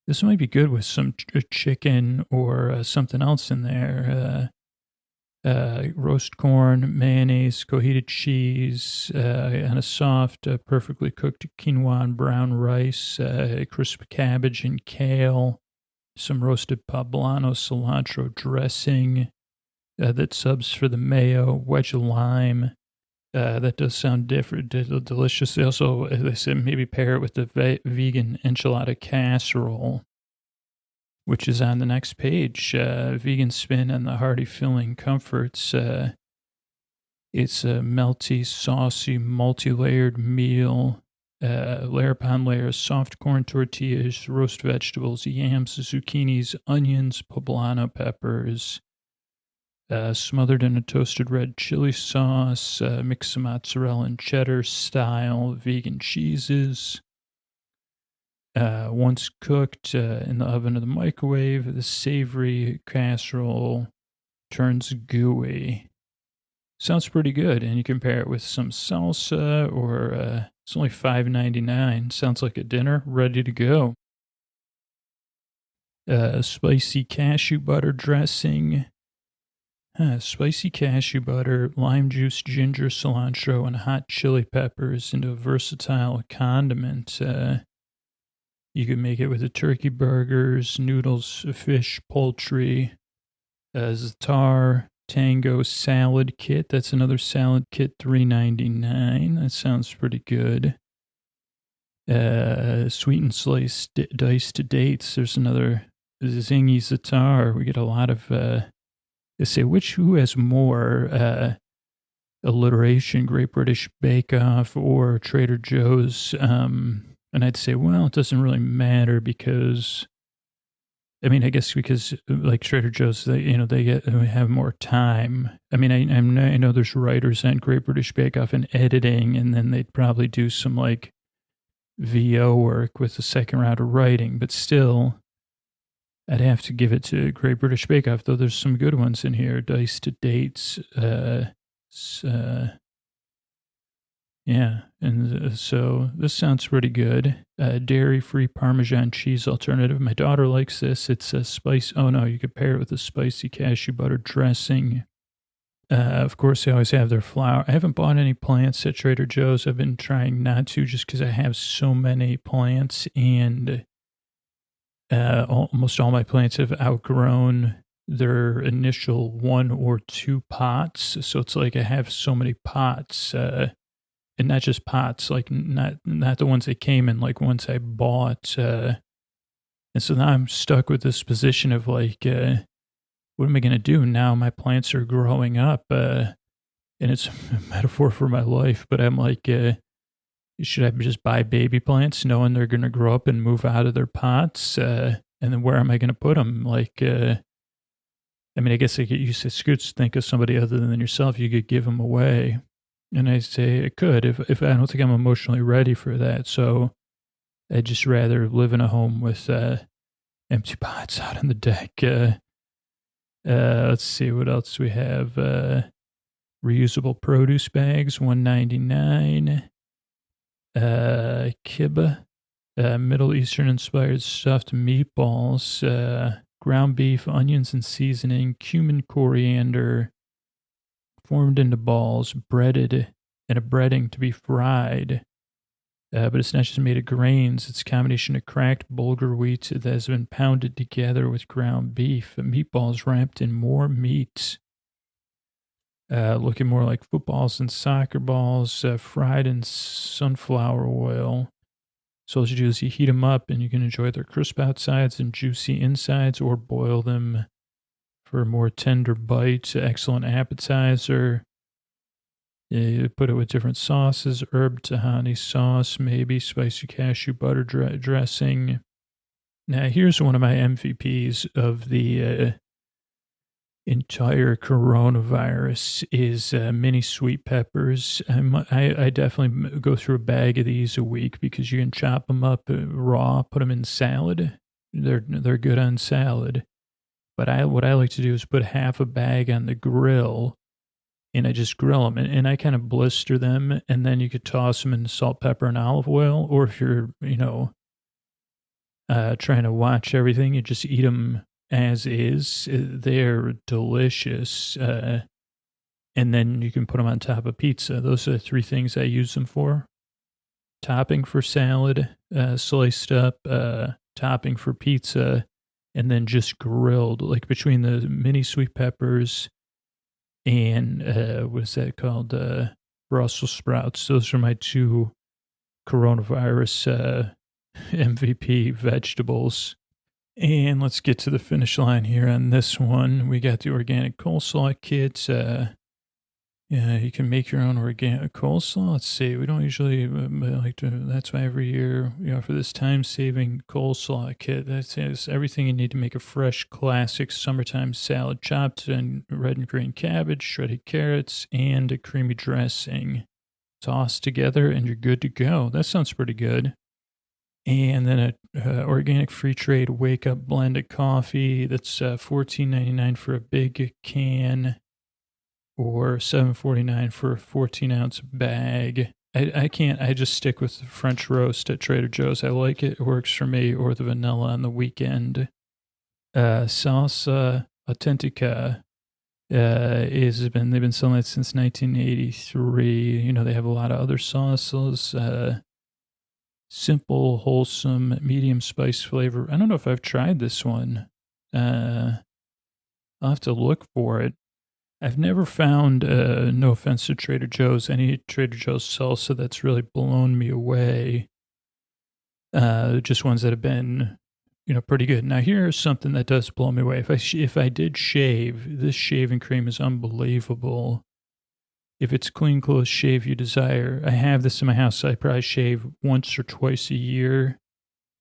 This might be good with some chicken or something else in there. Roast corn, mayonnaise, coheated cheese, and a soft, perfectly cooked quinoa and brown rice, crisp cabbage and kale, some roasted poblano cilantro dressing that subs for the mayo, wedge of lime. That does sound different, delicious. They also, as I said, maybe pair it with the vegan enchilada casserole, which is on the next page. Vegan spin on the hearty filling comforts. It's a melty, saucy, multi-layered meal. Layer upon layer of soft corn tortillas, roast vegetables, yams, zucchinis, onions, poblano peppers. Smothered in a toasted red chili sauce, mix of mozzarella and cheddar style vegan cheeses. Once cooked in the oven or the microwave, the savory casserole turns gooey. Sounds pretty good, and you compare it with some salsa, or it's only $5.99. Sounds like a dinner ready to go. Spicy cashew butter dressing. Spicy cashew butter, lime juice, ginger, cilantro, and hot chili peppers into a versatile condiment. You can make it with the turkey burgers, noodles, fish, poultry, za'atar, tango salad kit. That's another salad kit, $3.99. That sounds pretty good. Sweet and sliced diced dates. There's another Zingy Zatar. We get a lot of, they say, who has more alliteration, Great British Bake Off or Trader Joe's? And I'd say, well, it doesn't really matter because, I mean, I guess because like Trader Joe's, they have more time. I mean, I know there's writers on Great British Bake Off and editing, and then they'd probably do some like VO work with the second round of writing, but still, I'd have to give it to Great British Bake Off, though there's some good ones in here. Dice to Dates, yeah, and so this sounds pretty good. Dairy-free Parmesan cheese alternative. My daughter likes this. It's a spice. Oh no, you could pair it with a spicy cashew butter dressing. Of course, they always have their flour. I haven't bought any plants at Trader Joe's. I've been trying not to, just because I have so many plants, and almost all my plants have outgrown their initial 1 or 2 pots. So it's like I have so many pots. And not just pots, like not the ones they came in, like ones I bought. And so now I'm stuck with this position of like, what am I going to do now? My plants are growing up, and it's a metaphor for my life. But I'm like, should I just buy baby plants, knowing they're going to grow up and move out of their pots? And then where am I going to put them? Like, I mean, I guess you could think of somebody other than yourself. You could give them away. And I say I could if I don't think I'm emotionally ready for that. So I'd just rather live in a home with empty pots out on the deck. Let's see what else we have. Reusable produce bags, $1.99. Kibbeh, Middle Eastern inspired stuffed meatballs, ground beef, onions and seasoning, cumin, coriander, formed into balls, breaded in a breading to be fried. But it's not just made of grains. It's a combination of cracked bulgur wheat that has been pounded together with ground beef. Meatballs wrapped in more meat. Looking more like footballs and soccer balls, fried in sunflower oil. So what you do is you heat them up and you can enjoy their crisp outsides and juicy insides, or boil them for a more tender bite. Excellent appetizer. You put it with different sauces, herb tahini sauce, maybe spicy cashew butter dressing. Now, here's one of my MVPs of the entire coronavirus is mini sweet peppers. I definitely go through a bag of these a week because you can chop them up raw, put them in salad. They're good on salad. But what I like to do is put half a bag on the grill, and I just grill them. And I kind of blister them, and then you could toss them in salt, pepper, and olive oil. Or if you're, trying to watch everything, you just eat them as is. They're delicious. And then you can put them on top of pizza. Those are the 3 things I use them for. Topping for salad, sliced up, topping for pizza, and then just grilled, like between the mini sweet peppers and, what is that called? Brussels sprouts. Those are my 2 coronavirus MVP vegetables. And let's get to the finish line here on this one. We got the organic coleslaw kit. Yeah, you can make your own organic coleslaw. Let's see. We don't usually like to. That's why every year we offer this time-saving coleslaw kit. That has everything you need to make a fresh, classic summertime salad: chopped and red and green cabbage, shredded carrots, and a creamy dressing. Toss together, and you're good to go. That sounds pretty good. And then a organic free trade wake up blend of coffee. That's $14.99 for a big can, or $7.49 for a 14-ounce bag. I can't. I just stick with the French roast at Trader Joe's. I like it. It works for me. Or the vanilla on the weekend. Salsa Authentica they've been selling it since 1983. They have a lot of other sauces. Simple, wholesome, medium spice flavor. I don't know if I've tried this one. I'll have to look for it. I've never found, no offense to Trader Joe's, any Trader Joe's salsa that's really blown me away. Just ones that have been pretty good. Now, here's something that does blow me away. If I did shave, this shaving cream is unbelievable. If it's clean clothes shave you desire, I have this in my house. So I probably shave once or twice a year.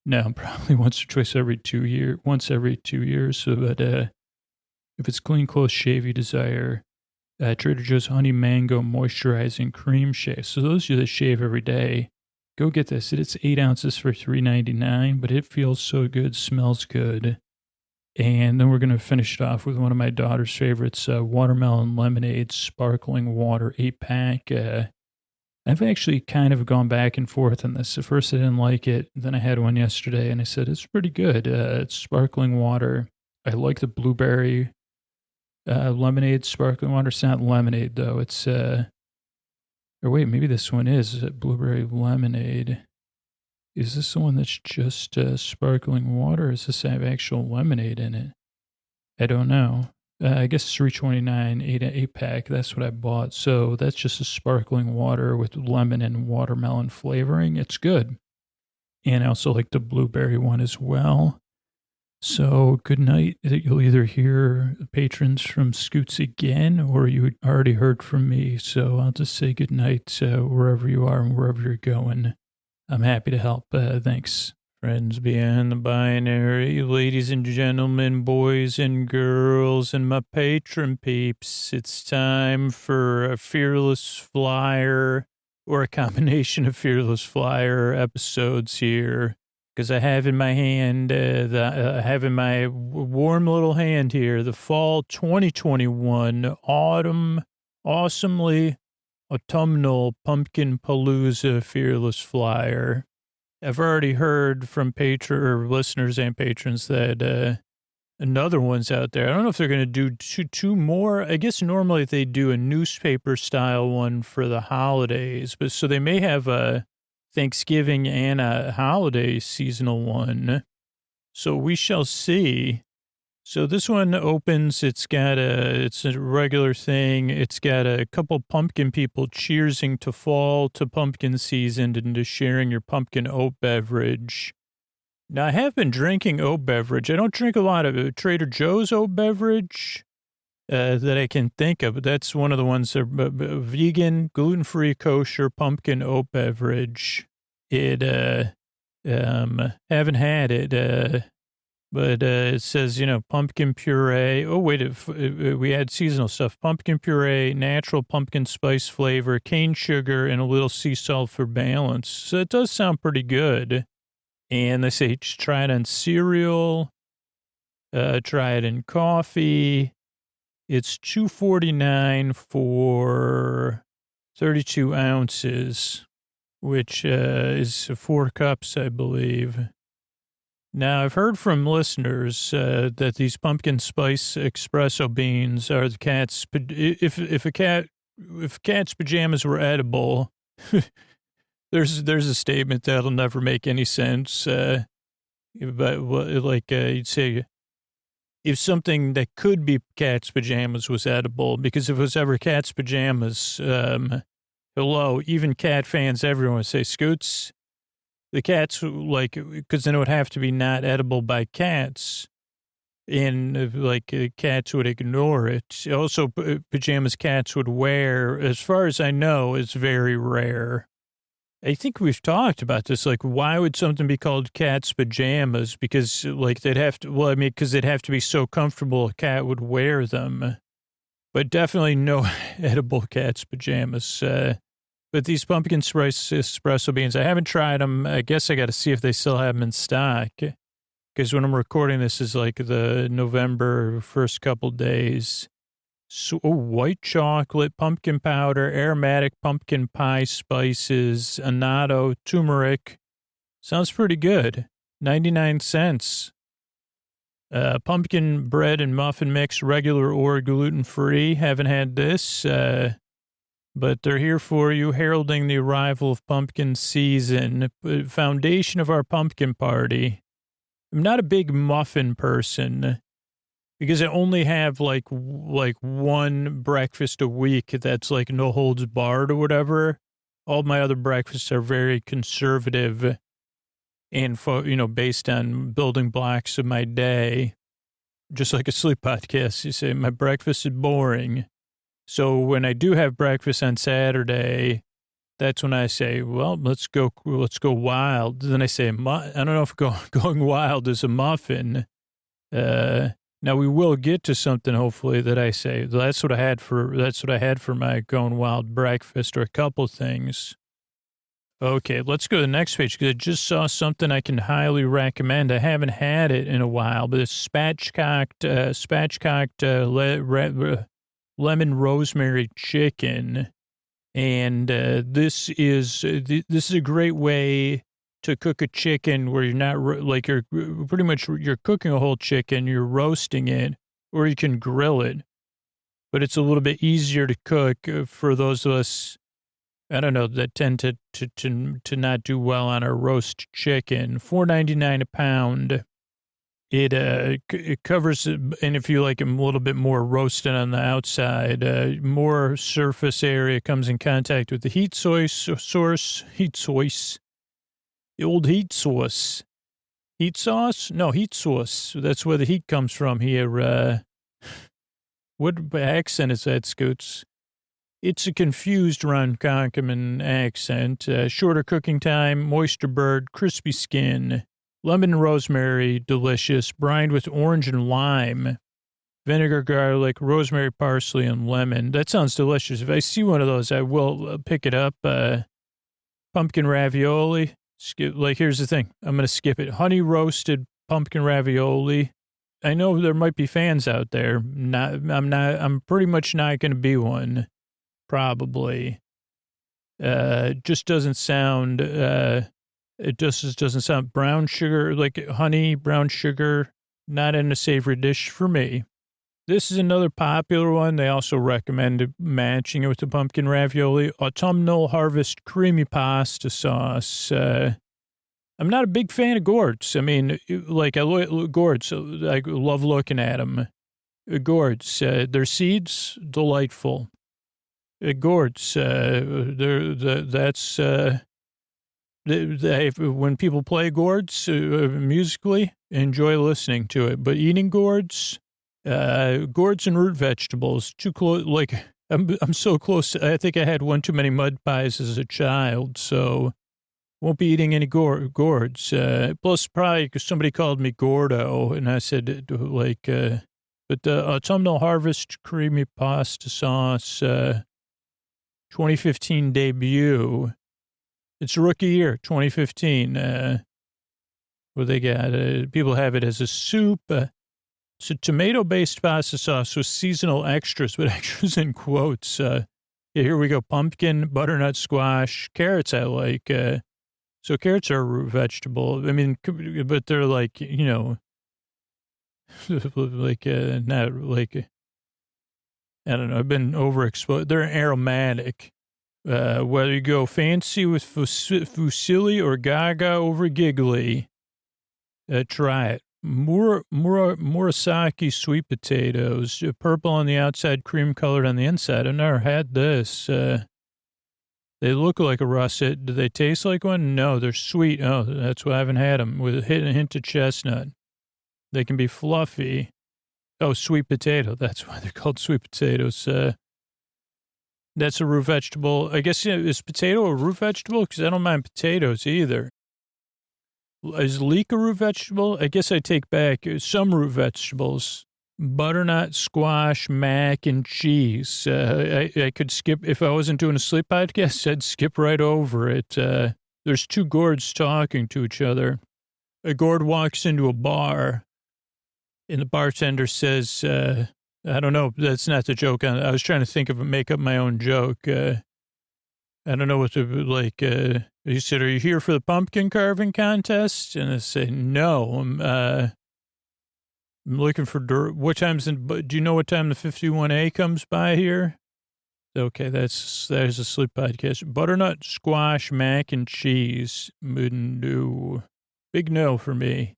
No, probably once or twice every 2 years. Once every 2 years. So that if it's clean clothes shave you desire, Trader Joe's Honey Mango Moisturizing Cream Shave. So those of you that shave every day, go get this. It's 8 ounces for $3.99, but it feels so good, smells good. And then we're going to finish it off with one of my daughter's favorites, Watermelon Lemonade Sparkling Water 8-pack. I've actually kind of gone back and forth on this. At first I didn't like it. Then I had one yesterday and I said, it's pretty good. It's sparkling water. I like the blueberry lemonade sparkling water. It's not lemonade though. It's, or wait, maybe this one is blueberry lemonade. Is this the one that's just sparkling water? Or does this have actual lemonade in it? I don't know. I guess it's $3.29, 8-pack. That's what I bought. So that's just a sparkling water with lemon and watermelon flavoring. It's good. And I also like the blueberry one as well. So good night. You'll either hear patrons from Scoots again, or you already heard from me. So I'll just say good night wherever you are and wherever you're going. I'm happy to help. Thanks. Friends beyond the binary, ladies and gentlemen, boys and girls, and my patron peeps, it's time for a Fearless Flyer, or a combination of Fearless Flyer episodes here. Because I have in my hand, I have in my warm little hand here, the fall 2021 awesomely autumnal Pumpkin Palooza Fearless Flyer. I've already heard from listeners and patrons that another one's out there. I don't know if they're going to do two more. I guess normally they do a newspaper style one for the holidays, but so they may have a Thanksgiving and a holiday seasonal one. So we shall see. So this one opens, it's a regular thing. It's got a couple pumpkin people cheersing to fall, to pumpkin season, and to sharing your pumpkin oat beverage. Now, I have been drinking oat beverage. I don't drink a lot of Trader Joe's oat beverage that I can think of, but that's one of the ones that are vegan, gluten-free, kosher pumpkin oat beverage. Haven't had it, but it says, pumpkin puree. Oh, wait, we had seasonal stuff. Pumpkin puree, natural pumpkin spice flavor, cane sugar, and a little sea salt for balance. So it does sound pretty good. And they say just try it on cereal, try it in coffee. It's $2.49 for 32 ounces, which is 4 cups, I believe. Now, I've heard from listeners that these pumpkin spice espresso beans are the cat's. If cat's pajamas were edible, there's a statement that'll never make any sense. But you'd say, if something that could be cat's pajamas was edible, because if it was ever cat's pajamas, hello, even cat fans, everyone would say, Scoots. The cats, because then it would have to be not edible by cats, and cats would ignore it. Also, pajamas cats would wear, as far as I know, is very rare. I think we've talked about this. Why would something be called cat's pajamas? Because, they'd have to, because they'd have to be so comfortable a cat would wear them. But definitely no edible cat's pajamas. But these pumpkin spice espresso beans, I haven't tried them. I guess I got to see if they still have them in stock. Because when I'm recording this is the November first couple days. So, white chocolate, pumpkin powder, aromatic pumpkin pie spices, annatto, turmeric. Sounds pretty good. 99 cents. Pumpkin bread and muffin mix, regular or gluten-free. Haven't had this. But they're here for you, heralding the arrival of pumpkin season, foundation of our pumpkin party. I'm not a big muffin person because I only have one breakfast a week that's no holds barred or whatever. All my other breakfasts are very conservative. and, based on building blocks of my day, just like a sleep podcast, you say, my breakfast is boring. So when I do have breakfast on Saturday, that's when I say, well, let's go wild. Then I say, I don't know if going wild is a muffin. Now we will get to something, hopefully, that I say. That's what I had for my going wild breakfast, or a couple things. Okay, let's go to the next page, because I just saw something I can highly recommend. I haven't had it in a while, but it's spatchcocked lemon rosemary chicken. And this is a great way to cook a chicken where you're not you're cooking a whole chicken, you're roasting it, or you can grill it. But it's a little bit easier to cook for those of us, I don't know, that tend to not do well on our roast chicken. $4.99 a pound. It covers, and if you like them a little bit more roasted on the outside, more surface area comes in contact with the heat source, the old heat source. Heat sauce? No, heat source. That's where the heat comes from here. What accent is that, Scoots? It's a confused Ronkonkoma accent. Shorter cooking time, moisture bird, crispy skin. Lemon and rosemary, delicious. Brined with orange and lime. Vinegar, garlic, rosemary, parsley, and lemon. That sounds delicious. If I see one of those, I will pick it up. Pumpkin ravioli. Here's the thing. I'm going to skip it. Honey roasted pumpkin ravioli. I know there might be fans out there. I'm pretty much not going to be one. Probably. Just doesn't sound, it just doesn't sound brown sugar, like honey, brown sugar, not in a savory dish for me. This is another popular one. They also recommend matching it with the pumpkin ravioli. Autumnal Harvest creamy pasta sauce. I'm not a big fan of gourds. I mean, gourds. I love looking at them. Gourds, their seeds, delightful. Gourds, when people play gourds musically, enjoy listening to it. But eating gourds and root vegetables, too close. I'm so close. I think I had one too many mud pies as a child, so won't be eating any gourds. Plus, probably because somebody called me Gordo, and I said but the Autumnal Harvest creamy pasta sauce. 2015 debut. It's a rookie year, 2015. What they got? People have it as a soup. It's a tomato-based pasta sauce with seasonal extras, but extras in quotes. Here we go. Pumpkin, butternut squash, carrots I like. So carrots are a root vegetable. I mean, but they're not I don't know. I've been overexposed. They're aromatic. Whether you go fancy with fusilli or gaga over giggly, try it. Murasaki sweet potatoes, purple on the outside, cream colored on the inside. I've never had this. They look like a russet. Do they taste like one? No, they're sweet. Oh, that's why I haven't had them. With a hint of chestnut. They can be fluffy. Oh, sweet potato. That's why they're called sweet potatoes. That's a root vegetable. I guess, is potato a root vegetable? Because I don't mind potatoes either. Is leek a root vegetable? I guess I take back some root vegetables. Butternut, squash, mac, and cheese. I could skip, if I wasn't doing a sleep podcast, I'd skip right over it. There's two gourds talking to each other. A gourd walks into a bar. And the bartender says, I don't know, that's not the joke. I was trying to make up my own joke. I don't know what to, he said, are you here for the pumpkin carving contest? And I say, no, I'm looking for, what time's do you know what time the 51A comes by here? Okay, there's a sleep podcast. Butternut, squash, mac, and cheese. No. Big no for me.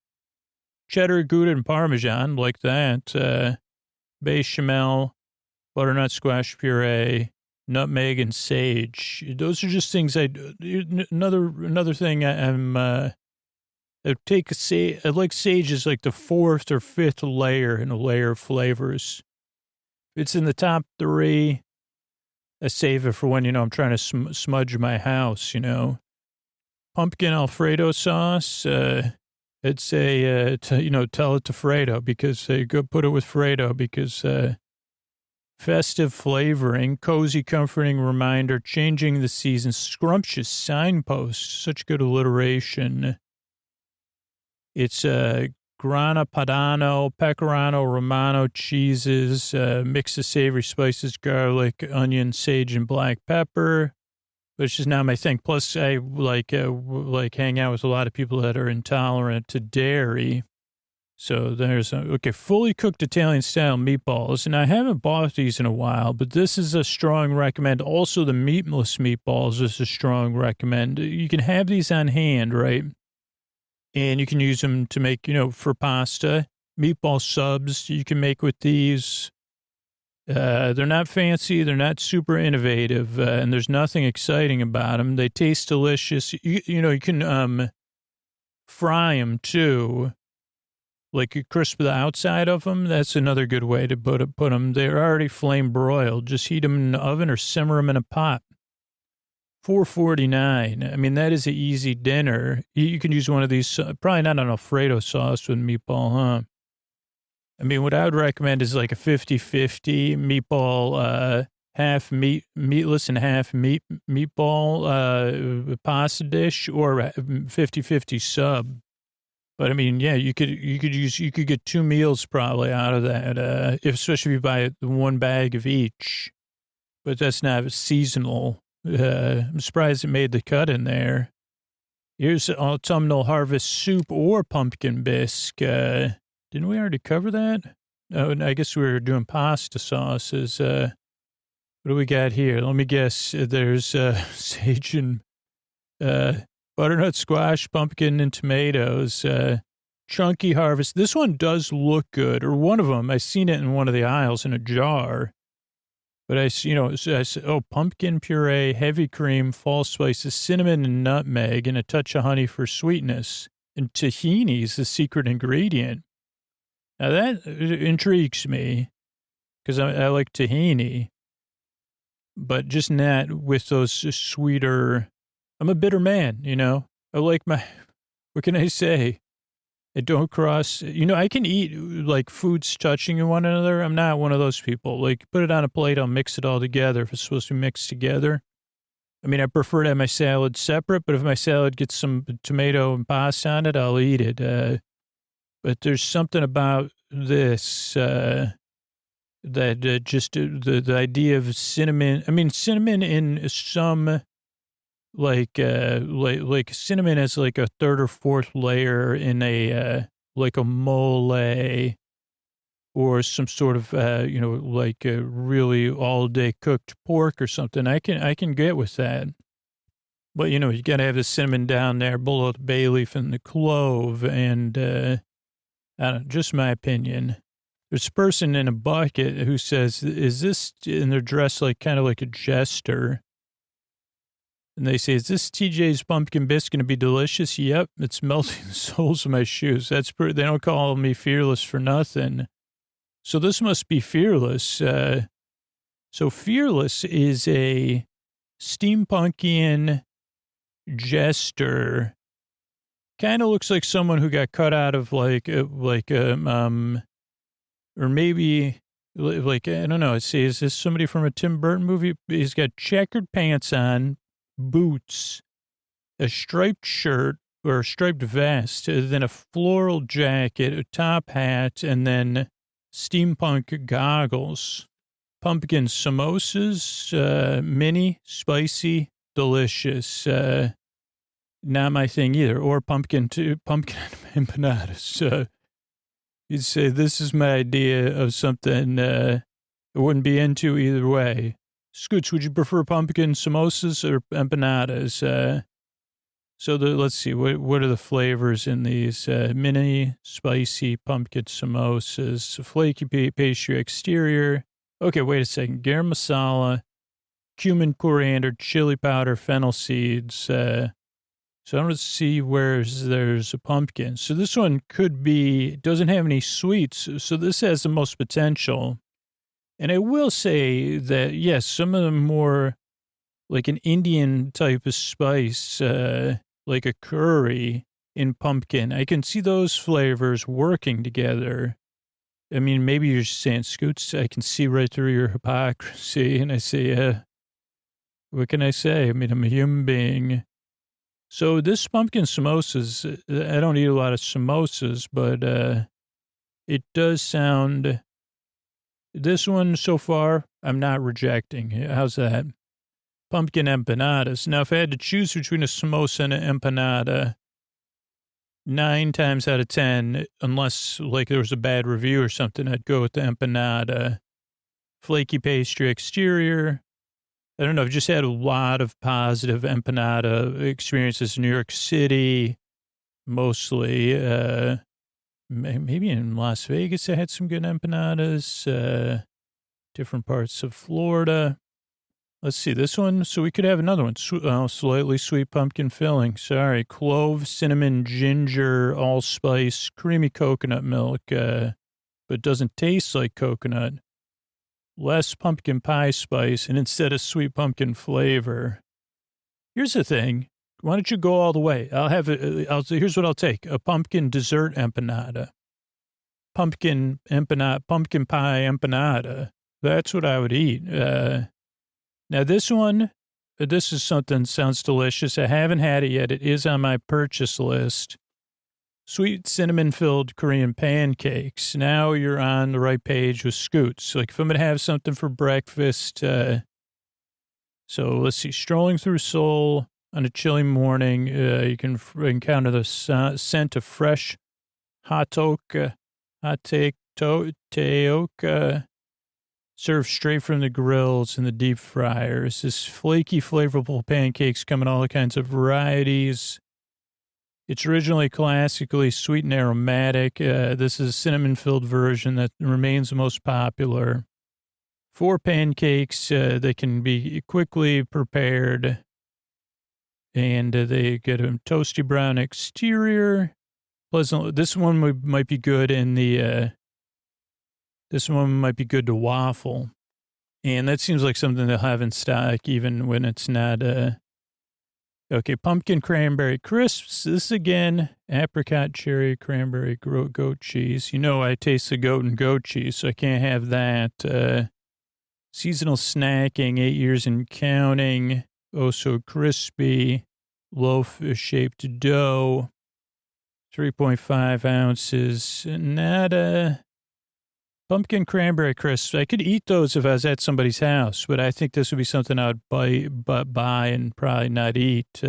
Cheddar, Gouda, and Parmesan, like that. Bechamel, butternut squash puree, nutmeg, and sage. Those are just things another thing I'm I like sage is like the fourth or fifth layer in a layer of flavors. It's in the top three. I save it for when, I'm trying to smudge my house, Pumpkin Alfredo sauce. I'd say, tell it to Fredo because go put it with Fredo because festive flavoring, cozy, comforting reminder, changing the season, scrumptious signpost, such good alliteration. It's Grana Padano, Pecorino Romano cheeses, mix of savory spices, garlic, onion, sage, and black pepper, which is not my thing. Plus, I like hang out with a lot of people that are intolerant to dairy. So there's fully cooked Italian style meatballs, and I haven't bought these in a while, but this is a strong recommend. Also, the meatless meatballs is a strong recommend. You can have these on hand, right? And you can use them to make, for pasta, meatball subs you can make with these. They're not fancy. They're not super innovative. And there's nothing exciting about them. They taste delicious. You can fry them too. Like you crisp the outside of them. That's another good way to put them. They're already flame broiled. Just heat them in the oven or simmer them in a pot. $4.49. I mean, that is an easy dinner. You can use one of these, probably not an Alfredo sauce with meatball, huh? I mean, what I would recommend is like a 50-50 meatball, half meatless and half meatball pasta dish, or a 50-50 sub. But I mean, yeah, you could get 2 meals probably out of that, especially if you buy one bag of each. But that's not seasonal. I'm surprised it made the cut in there. Here's autumnal harvest soup or pumpkin bisque. Didn't we already cover that? Oh, I guess we were doing pasta sauces. What do we got here? Let me guess. There's sage and butternut squash, pumpkin, and tomatoes. Chunky harvest. This one does look good, or one of them. I seen it in one of the aisles in a jar. But I said, pumpkin puree, heavy cream, fall spices, cinnamon and nutmeg, and a touch of honey for sweetness. And tahini is the secret ingredient. Now that intrigues me because I like tahini, but just not with those sweeter. I'm a bitter man, I like what can I say? I don't cross, I can eat like foods touching one another. I'm not one of those people. Like put it on a plate, I'll mix it all together if it's supposed to be mixed together. I mean, I prefer to have my salad separate, but if my salad gets some tomato and pasta on it, I'll eat it. But there's something about this, that just the idea of cinnamon. I mean, cinnamon in some, like cinnamon as like a third or fourth layer in a, like a mole or some sort of, like a really all day cooked pork or something. I can get with that. But, you got to have the cinnamon down there below the bay leaf and the clove. And, I don't know, just my opinion. There's a person in a bucket who says, is this, and they're dressed like kind of like a jester. And they say, is this TJ's pumpkin bisque going to be delicious? Yep, it's melting the soles of my shoes. They don't call me fearless for nothing. So this must be fearless. So fearless is a steampunkian jester. Kind of looks like someone who got cut out of or maybe like, I don't know. Is this somebody from a Tim Burton movie? He's got checkered pants on, boots, a striped shirt or a striped vest, then a floral jacket, a top hat, and then steampunk goggles. Pumpkin samosas, mini, spicy, delicious. Not my thing either. Or pumpkin empanadas. You'd say, this is my idea of something I wouldn't be into either way. Scoots, would you prefer pumpkin samosas or empanadas? Let's see, what are the flavors in these? Mini, spicy pumpkin samosas, flaky pastry exterior. Okay, wait a second. Garam masala, cumin, coriander, chili powder, fennel seeds, So I don't see where there's a pumpkin. So this one doesn't have any sweets. So this has the most potential. And I will say that, yes, some of them more like an Indian type of spice, like a curry in pumpkin. I can see those flavors working together. I mean, maybe you're saying, Scoots, I can see right through your hypocrisy. And I say, what can I say? I mean, I'm a human being. So this pumpkin samosas, I don't eat a lot of samosas, but it does sound, this one so far, I'm not rejecting. How's that? Pumpkin empanadas. Now, if I had to choose between a samosa and an empanada, 9 times out of 10, unless like there was a bad review or something, I'd go with the empanada. Flaky pastry exterior. I don't know. I've just had a lot of positive empanada experiences in New York City, mostly. Maybe in Las Vegas, I had some good empanadas. Different parts of Florida. Let's see this one. So we could have another one. Slightly sweet pumpkin filling. Sorry. Clove, cinnamon, ginger, allspice, creamy coconut milk, but doesn't taste like coconut. Less pumpkin pie spice, and instead of sweet pumpkin flavor. Here's the thing. Why don't you go all the way? Here's what I'll take. A pumpkin dessert empanada. Pumpkin pie empanada. That's what I would eat. Now this one, this is something sounds delicious. I haven't had it yet. It is on my purchase list. Sweet cinnamon-filled Korean pancakes. Now you're on the right page with Scoots. Like if I'm going to have something for breakfast, so let's see. Strolling through Seoul on a chilly morning, you can encounter the scent of fresh hot-teok, served straight from the grills and the deep fryers. This flaky, flavorful pancakes come in all kinds of varieties. It's originally classically sweet and aromatic. This is a cinnamon-filled version that remains the most popular. 4 pancakes that can be quickly prepared, and they get a toasty brown exterior. Pleasant. This one might be good in the. This one might be good to waffle, and that seems like something they'll have in stock even when it's not. Okay, pumpkin cranberry crisps. This again, apricot, cherry, cranberry, goat cheese. You know, I taste the goat and goat cheese, so I can't have that. Seasonal snacking, 8 years and counting. Oh, so crispy. Loaf-shaped dough. 3.5 ounces. Nada. Pumpkin cranberry crisps. I could eat those if I was at somebody's house, but I think this would be something I would buy and probably not eat.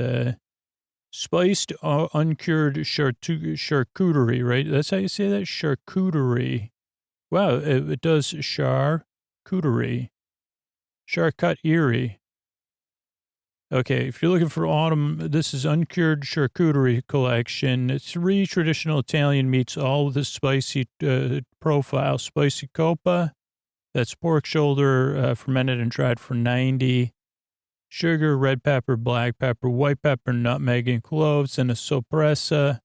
Spiced, uncured charcuterie, right? That's how you say that? Charcuterie. Wow, it does charcuterie. Charcuterie. Okay, if you're looking for autumn, this is uncured charcuterie collection. 3 traditional Italian meats, all with a spicy profile. Spicy coppa, that's pork shoulder, fermented and dried for 90. Sugar, red pepper, black pepper, white pepper, nutmeg, and cloves, and a soppressa.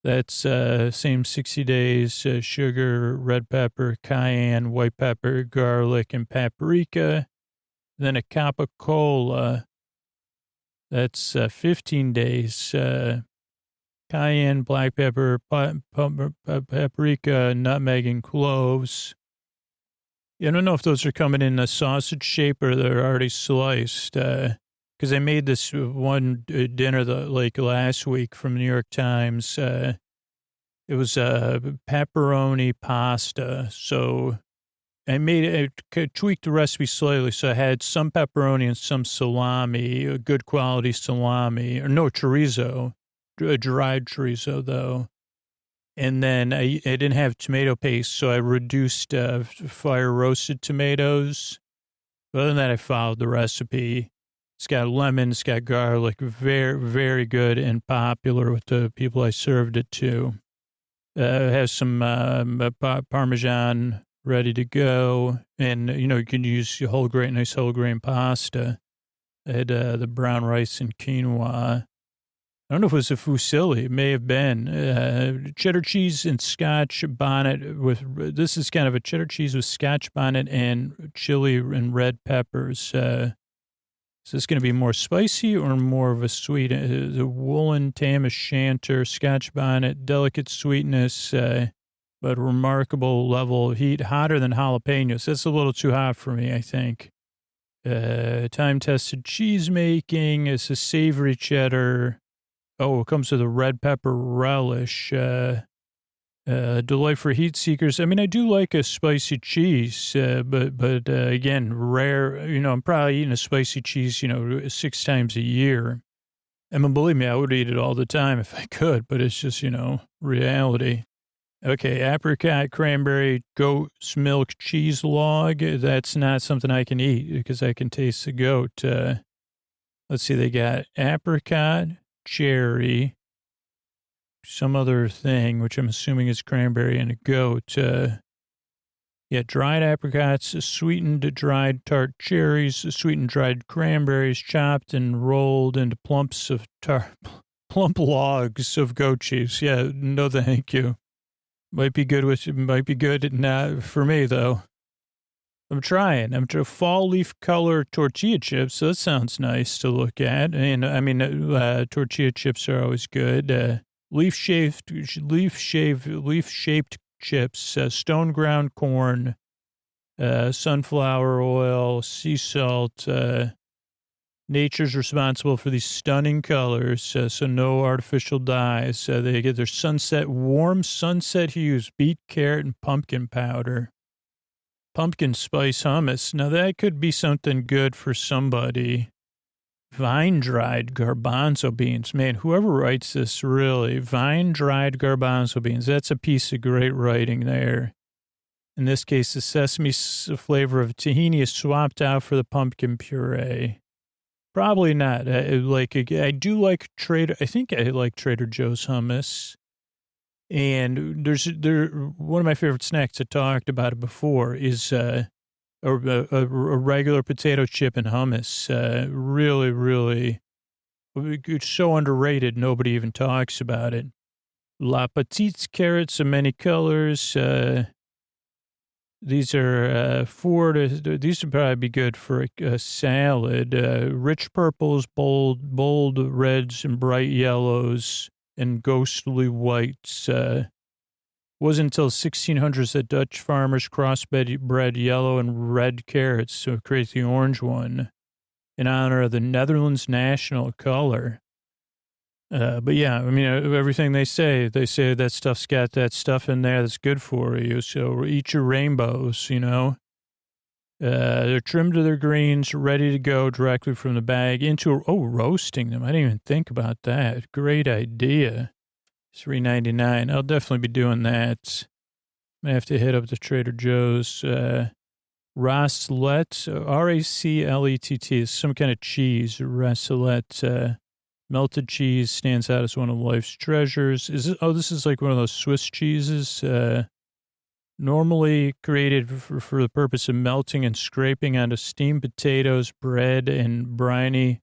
That's same 60 days. Sugar, red pepper, cayenne, white pepper, garlic, and paprika. Then a capicola, that's 15 days. Cayenne, black pepper, paprika, nutmeg, and cloves. I don't know if those are coming in a sausage shape or they're already sliced. Because I made this one dinner like last week from New York Times. It was pepperoni pasta. So I tweaked the recipe slightly, so I had some pepperoni and some salami, a good quality salami, or no chorizo, a dried chorizo though. And then I didn't have tomato paste, so I reduced fire roasted tomatoes. But other than that, I followed the recipe. It's got lemon, it's got garlic, very, very good and popular with the people I served it to. It has some Parmesan ready to go. And, you know, you can use nice whole grain pasta. I had the brown rice and quinoa. I don't know if it was a fusilli. It may have been. Cheddar cheese and Scotch bonnet this is kind of a cheddar cheese with Scotch bonnet and chili and red peppers. Is this going to be more spicy or more of a sweet? The woolen tam o' shanter, Scotch bonnet, delicate sweetness, but remarkable level of heat, hotter than jalapenos. That's a little too hot for me, I think. Time-tested cheese making. It's a savory cheddar. Oh, it comes with a red pepper relish. Delight for heat seekers. I mean, I do like a spicy cheese, but again, rare. I'm probably eating a spicy cheese, 6 times a year. I mean, believe me, I would eat it all the time if I could, but it's just, reality. Okay, apricot, cranberry, goat's milk cheese log. That's not something I can eat because I can taste the goat. Let's see, they got apricot, cherry, some other thing, which I'm assuming is cranberry and a goat. Dried apricots, sweetened dried tart cherries, sweetened dried cranberries, chopped and rolled into plump logs of goat cheese. Yeah, no thank you. Might be good, not for me though. I'm trying fall leaf color tortilla chips. So that sounds nice to look at. And I mean, tortilla chips are always good. Leaf shaped chips, stone ground corn, sunflower oil, sea salt. Nature's responsible for these stunning colors, so no artificial dyes. They get their warm sunset hues, beet, carrot, and pumpkin powder. Pumpkin spice hummus. Now that could be something good for somebody. Vine-dried garbanzo beans. Man, whoever writes this, really. Vine-dried garbanzo beans. That's a piece of great writing there. In this case, the sesame flavor of tahini is swapped out for the pumpkin puree. Probably not. I do like I think I like Trader Joe's hummus. And one of my favorite snacks, I talked about it before, is a regular potato chip and hummus. Really, really, it's so underrated. Nobody even talks about it. La Petite carrots of many colors. These are these would probably be good for a salad. Rich purples, bold reds, and bright yellows, and ghostly whites. Wasn't until 1600s that Dutch farmers crossbred yellow and red carrots to create the orange one in honor of the Netherlands' national color. But yeah, I mean, everything they say that stuff's got that stuff in there that's good for you. So eat your rainbows, They're trimmed to their greens, ready to go directly from the bag into, roasting them. I didn't even think about that. Great idea. $3.99. I'll definitely be doing that. I have to hit up the Trader Joe's. Raclette, R-A-C-L-E-T-T, is some kind of cheese. Raclette, melted cheese stands out as one of life's treasures. This is like one of those Swiss cheeses, normally created for the purpose of melting and scraping onto steamed potatoes, bread, and briny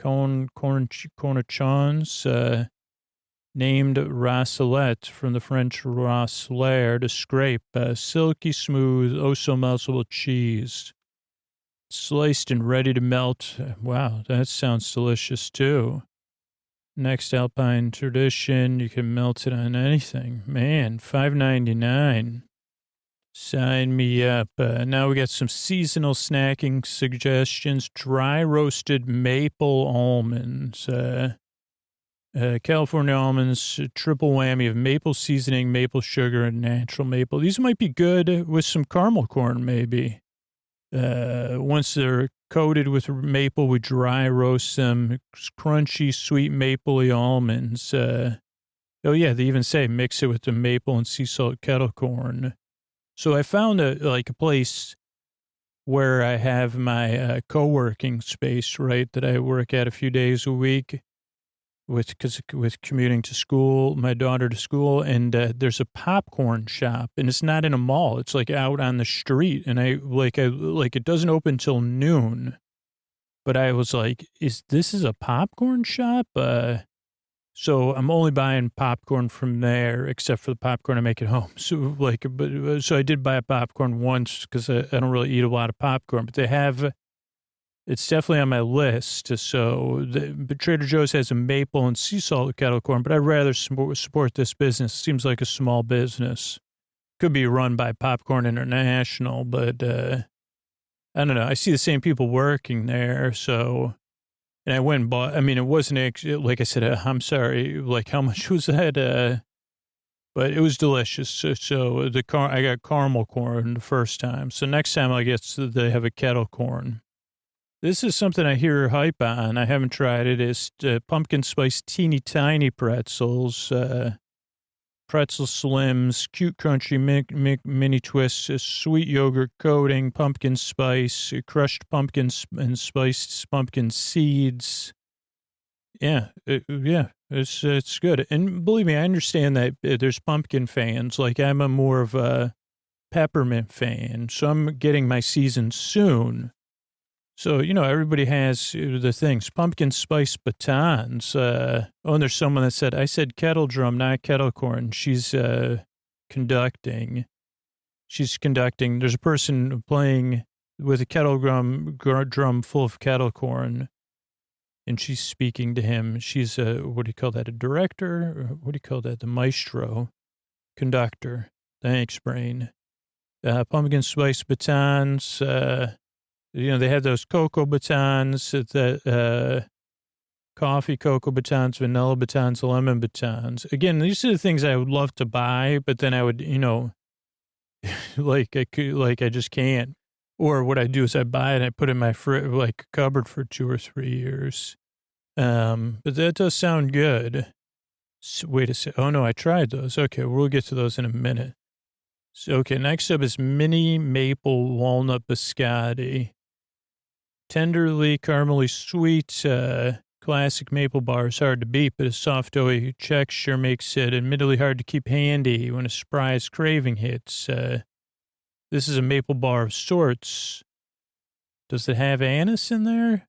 cornichons, named raclette from the French racler, to scrape, silky smooth, so meltable cheese. Sliced and ready to melt. Wow, that sounds delicious too. Next Alpine tradition, you can melt it on anything. Man, $5.99. Sign me up. Now we got some seasonal snacking suggestions. Dry roasted maple almonds. California almonds, triple whammy of maple seasoning, maple sugar, and natural maple. These might be good with some caramel corn, maybe. Once they're coated with maple, we dry roast them. Crunchy, sweet mapley almonds. They even say mix it with the maple and sea salt kettle corn. So I found a place where I have my co-working space, right, that I work at a few days a week with commuting to school, my daughter to school, and there's a popcorn shop, and it's not in a mall. It's like out on the street, and I it doesn't open till noon. But I was like, is a popcorn shop? So I'm only buying popcorn from there, except for the popcorn I make at home. So I did buy a popcorn once because I don't really eat a lot of popcorn, but it's definitely on my list. But Trader Joe's has a maple and sea salt kettle corn, but I'd rather support this business. It seems like a small business. Could be run by Popcorn International, but I don't know. I see the same people working there, so. And I went and bought, I mean, it wasn't actually, like I said, I'm sorry, like how much was that? But it was delicious. So I got caramel corn the first time. So next time I guess they have a kettle corn. This is something I hear hype on. I haven't tried it. It's pumpkin spice teeny tiny pretzels, pretzel slims, cute crunchy mini twists, sweet yogurt coating, pumpkin spice, crushed pumpkins and spiced pumpkin seeds. Yeah, it's good. And believe me, I understand that there's pumpkin fans. Like I'm a more of a peppermint fan, so I'm getting my season soon. So, everybody has the things, pumpkin spice batons. And there's someone that said, I said kettle drum, not kettle corn. She's conducting. There's a person playing with a kettle drum full of kettle corn, and she's speaking to him. She's what do you call that, a director? Or what do you call that, the maestro? Conductor. Thanks, brain. Pumpkin spice batons, they have those cocoa batons, coffee cocoa batons, vanilla batons, lemon batons. Again, these are the things I would love to buy, but then I would, I just can't. Or what I do is I buy it and I put it in my cupboard for 2 or 3 years. But that does sound good. So, wait a second. Oh no, I tried those. Okay, we'll get to those in a minute. So, okay, next up is mini maple walnut biscotti. Tenderly, caramely sweet, classic maple bar is hard to beat, but a soft, doughy texture makes it admittedly hard to keep handy when a surprise craving hits. This is a maple bar of sorts. Does it have anise in there?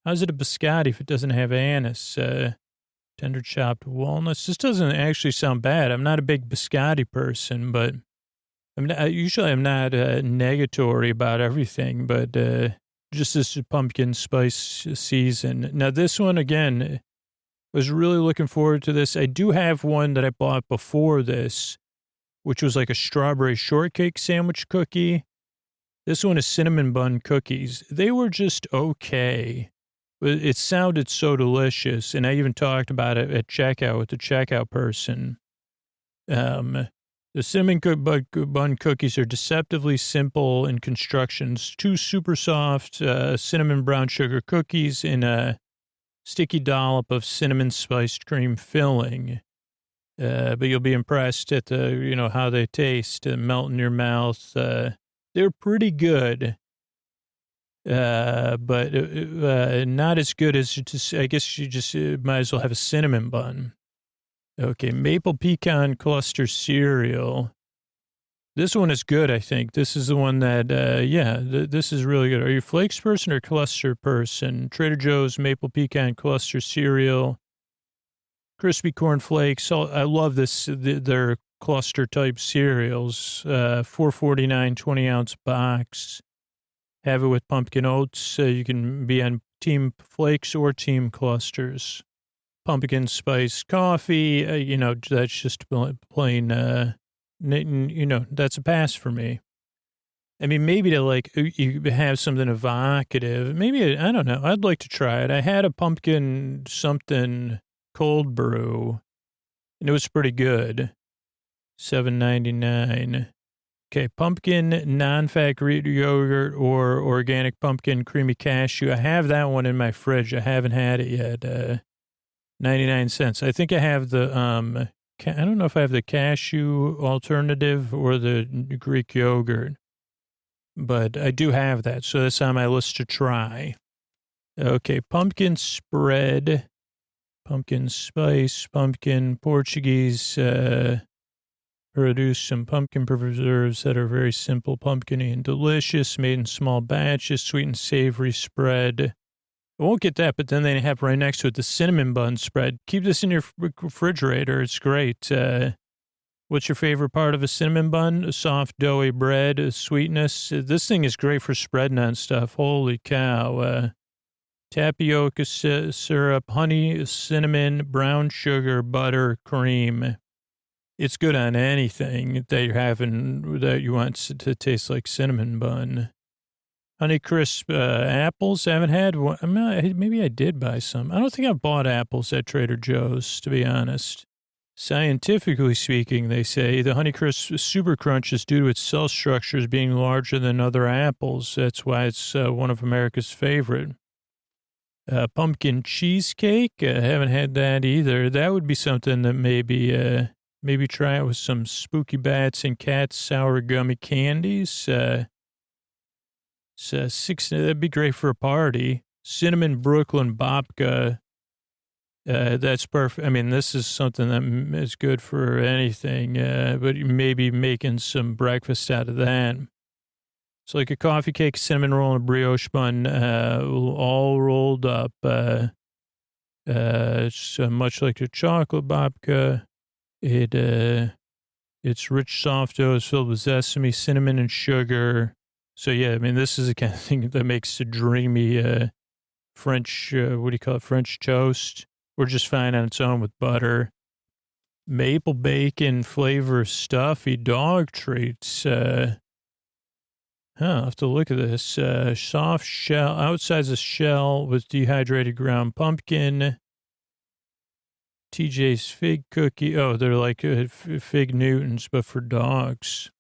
How's it a biscotti if it doesn't have anise? Tender chopped walnuts. This doesn't actually sound bad. I'm not a big biscotti person, but usually I'm not negatory about everything, but just this pumpkin spice season. Now, this one, again, was really looking forward to this. I do have one that I bought before this, which was like a strawberry shortcake sandwich cookie. This one is cinnamon bun cookies. They were just okay. It sounded so delicious, and I even talked about it at checkout with the checkout person. The cinnamon bun cookies are deceptively simple in constructions. 2 super soft cinnamon brown sugar cookies in a sticky dollop of cinnamon spiced cream filling. But you'll be impressed at how they taste and melt in your mouth. They're pretty good, but not as good as I guess you just might as well have a cinnamon bun. Okay, maple pecan cluster cereal. This one is good, I think. This is the one that, this is really good. Are you a flakes person or cluster person? Trader Joe's maple pecan cluster cereal. Crispy corn flakes. I love this. Their cluster type cereals. $4.49, 20-ounce box. Have it with pumpkin oats. You can be on team flakes or team clusters. Pumpkin spice coffee, that's just plain, that's a pass for me. I mean, maybe to you have something evocative. Maybe, I don't know. I'd like to try it. I had a pumpkin something cold brew, and it was pretty good. $7.99. Okay, pumpkin non-fat Greek yogurt or organic pumpkin creamy cashew. I have that one in my fridge. I haven't had it yet. 99 cents. I think I have the, I don't know if I have the cashew alternative or the Greek yogurt, but I do have that. So that's on my list to try. Okay. Pumpkin spread, pumpkin spice, pumpkin Portuguese, produce some pumpkin preserves that are very simple, pumpkin-y and delicious, made in small batches, sweet and savory spread. I won't get that, but then they have right next to it the cinnamon bun spread. Keep this in your refrigerator. It's great. What's your favorite part of a cinnamon bun? A soft, doughy bread, sweetness. This thing is great for spreading on stuff. Holy cow. Tapioca syrup, honey, cinnamon, brown sugar, butter, cream. It's good on anything that you're having that you want to taste like cinnamon bun. Honey Crisp apples, I haven't had one. Maybe I did buy some. I don't think I've bought apples at Trader Joe's, to be honest. Scientifically speaking, they say the Honeycrisp Super Crunch is due to its cell structures being larger than other apples. That's why it's one of America's favorite. Pumpkin cheesecake, haven't had that either. That would be something that maybe try it with some spooky bats and cats sour gummy candies. That'd be great for a party. Cinnamon Brooklyn babka. That's perfect. I mean, this is something that is good for anything, but maybe making some breakfast out of that. It's like a coffee cake, cinnamon roll, and a brioche bun, all rolled up. It's much like a chocolate babka. It's rich, soft dough. It's filled with sesame, cinnamon, and sugar. So, yeah, I mean, this is the kind of thing that makes a dreamy French, French toast. Or just fine on its own with butter. Maple bacon flavor stuffy dog treats. I'll have to look at this. Soft shell, outside's a shell with dehydrated ground pumpkin. TJ's fig cookie. Oh, they're like fig Newtons, but for dogs.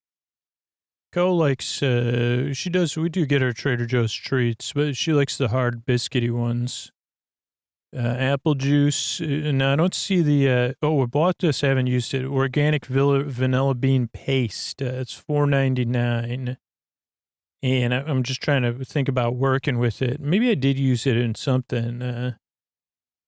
Co likes, we do get her Trader Joe's treats, but she likes the hard biscuity ones. Apple juice. No, I don't see the, we bought this. I haven't used it. Organic vanilla bean paste. It's $4.99. And I'm just trying to think about working with it. Maybe I did use it in something.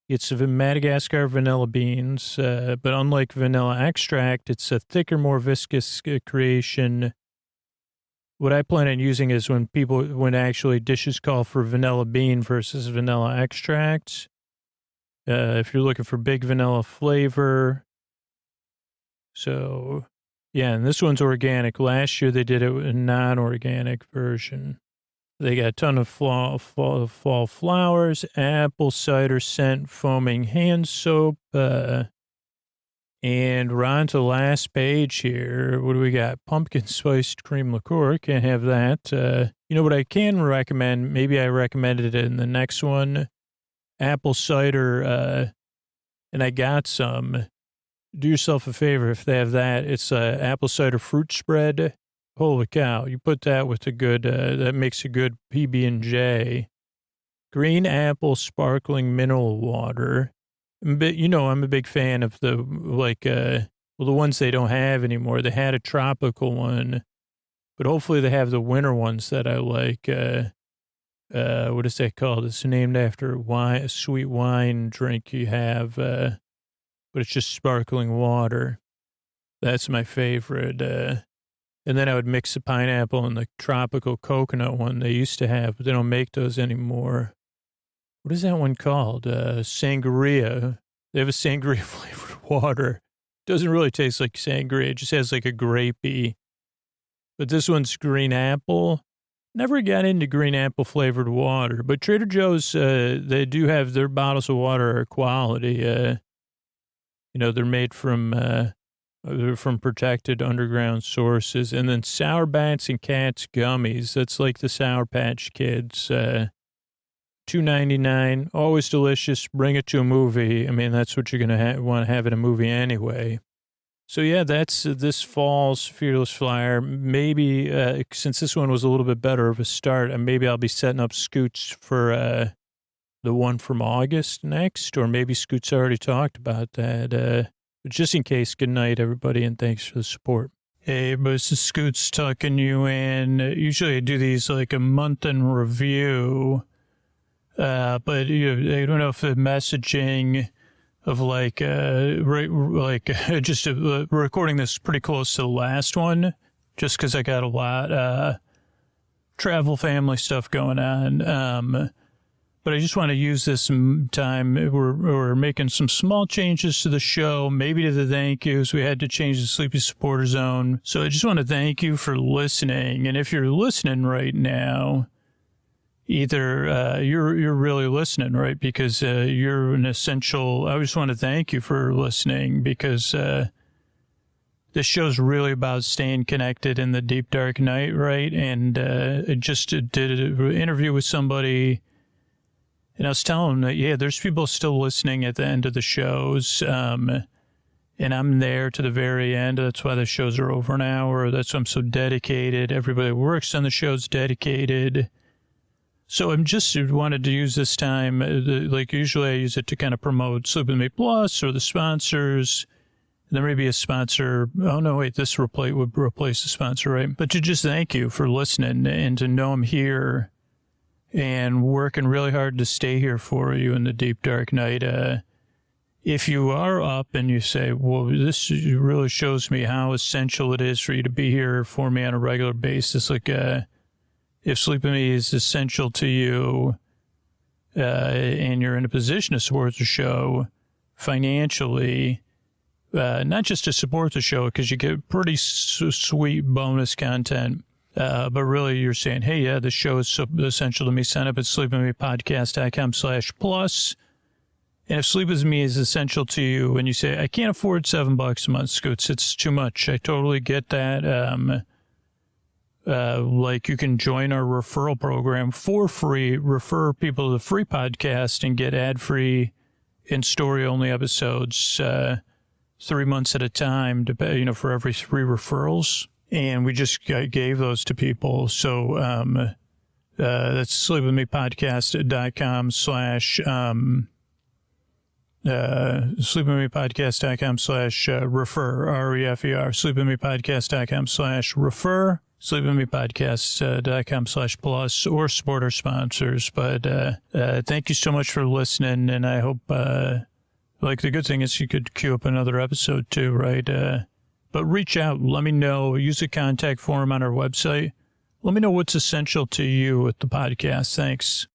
It's Madagascar vanilla beans, but unlike vanilla extract, it's a thicker, more viscous creation. What I plan on using is when actually dishes call for vanilla bean versus vanilla extract. If you're looking for big vanilla flavor. So, yeah, and this one's organic. Last year they did it with a non-organic version. They got a ton of fall flowers, apple cider scent, foaming hand soap, and we're on to the last page here. What do we got? Pumpkin spiced cream liqueur. Can't have that. You know what I can recommend? Maybe I recommended it in the next one. Apple cider, and I got some. Do yourself a favor if they have that. It's apple cider fruit spread. Holy cow. You put that with a good, that makes a good PB&J. Green apple sparkling mineral water. But, I'm a big fan of the ones they don't have anymore. They had a tropical one, but hopefully they have the winter ones that I like. What is that called? It's named after a sweet wine drink you have, but it's just sparkling water. That's my favorite. And then I would mix the pineapple and the tropical coconut one they used to have, but they don't make those anymore. What is that one called? Sangria. They have a sangria flavored water. Doesn't really taste like sangria. It just has like a grapey. But this one's green apple. Never got into green apple flavored water, but Trader Joe's, they do have their bottles of water are quality. They're made from protected underground sources. And then Sour Bats and Cats gummies. That's like the Sour Patch Kids. $2.99. Always delicious. Bring it to a movie. I mean, that's what you're going to want to have in a movie anyway. So, yeah, that's this fall's Fearless Flyer. Maybe, since this one was a little bit better of a start, maybe I'll be setting up Scoots for the one from August next, or maybe Scoots already talked about that. But just in case, good night, everybody, and thanks for the support. Hey, but this is Scoots tucking you in. Usually I do these like a month in review, but I don't know if the messaging of we're recording this pretty close to the last one, just because I got a lot travel family stuff going on. But I just want to use this time. We're making some small changes to the show, maybe to the thank yous. We had to change the Sleepy Supporter Zone. So I just want to thank you for listening. And if you're listening right now, either you're really listening, right? Because you're an essential. I just want to thank you for listening because this show's really about staying connected in the deep, dark night, right? And I just did an interview with somebody. And I was telling them that, yeah, there's people still listening at the end of the shows. And I'm there to the very end. That's why the shows are over an hour. That's why I'm so dedicated. Everybody who works on the show's dedicated. So I'm just wanted to use this time, like usually I use it to kind of promote Sleep With Me Plus or the sponsors. There may be a sponsor. Oh, no, wait, this would replace the sponsor, right? But to just thank you for listening and to know I'm here. And working really hard to stay here for you in the deep, dark night. If you are up and you say, well, this really shows me how essential it is for you to be here for me on a regular basis. Like, if Sleep With Me is essential to you and you're in a position to support the show financially, not just to support the show because you get pretty sweet bonus content, but really you're saying, hey, yeah, this show is so essential to me. Sign up at sleepwithmepodcast.com/plus. And if Sleep With Me is essential to you and you say, I can't afford $7 a month, Scoots, it's too much. I totally get that. Like you can join our referral program for free, refer people to the free podcast and get ad-free and story-only episodes 3 months at a time, for every 3 referrals. And we just gave those to people. So that's sleepwithmepodcast.com sleepwithmepodcast.com/refer, REFER, sleepwithmepodcast.com/refer, sleepwithmepodcast.com/plus, or support our sponsors. But thank you so much for listening, and I hope, the good thing is you could queue up another episode too, right? But reach out, let me know, use the contact form on our website. Let me know what's essential to you with the podcast. Thanks.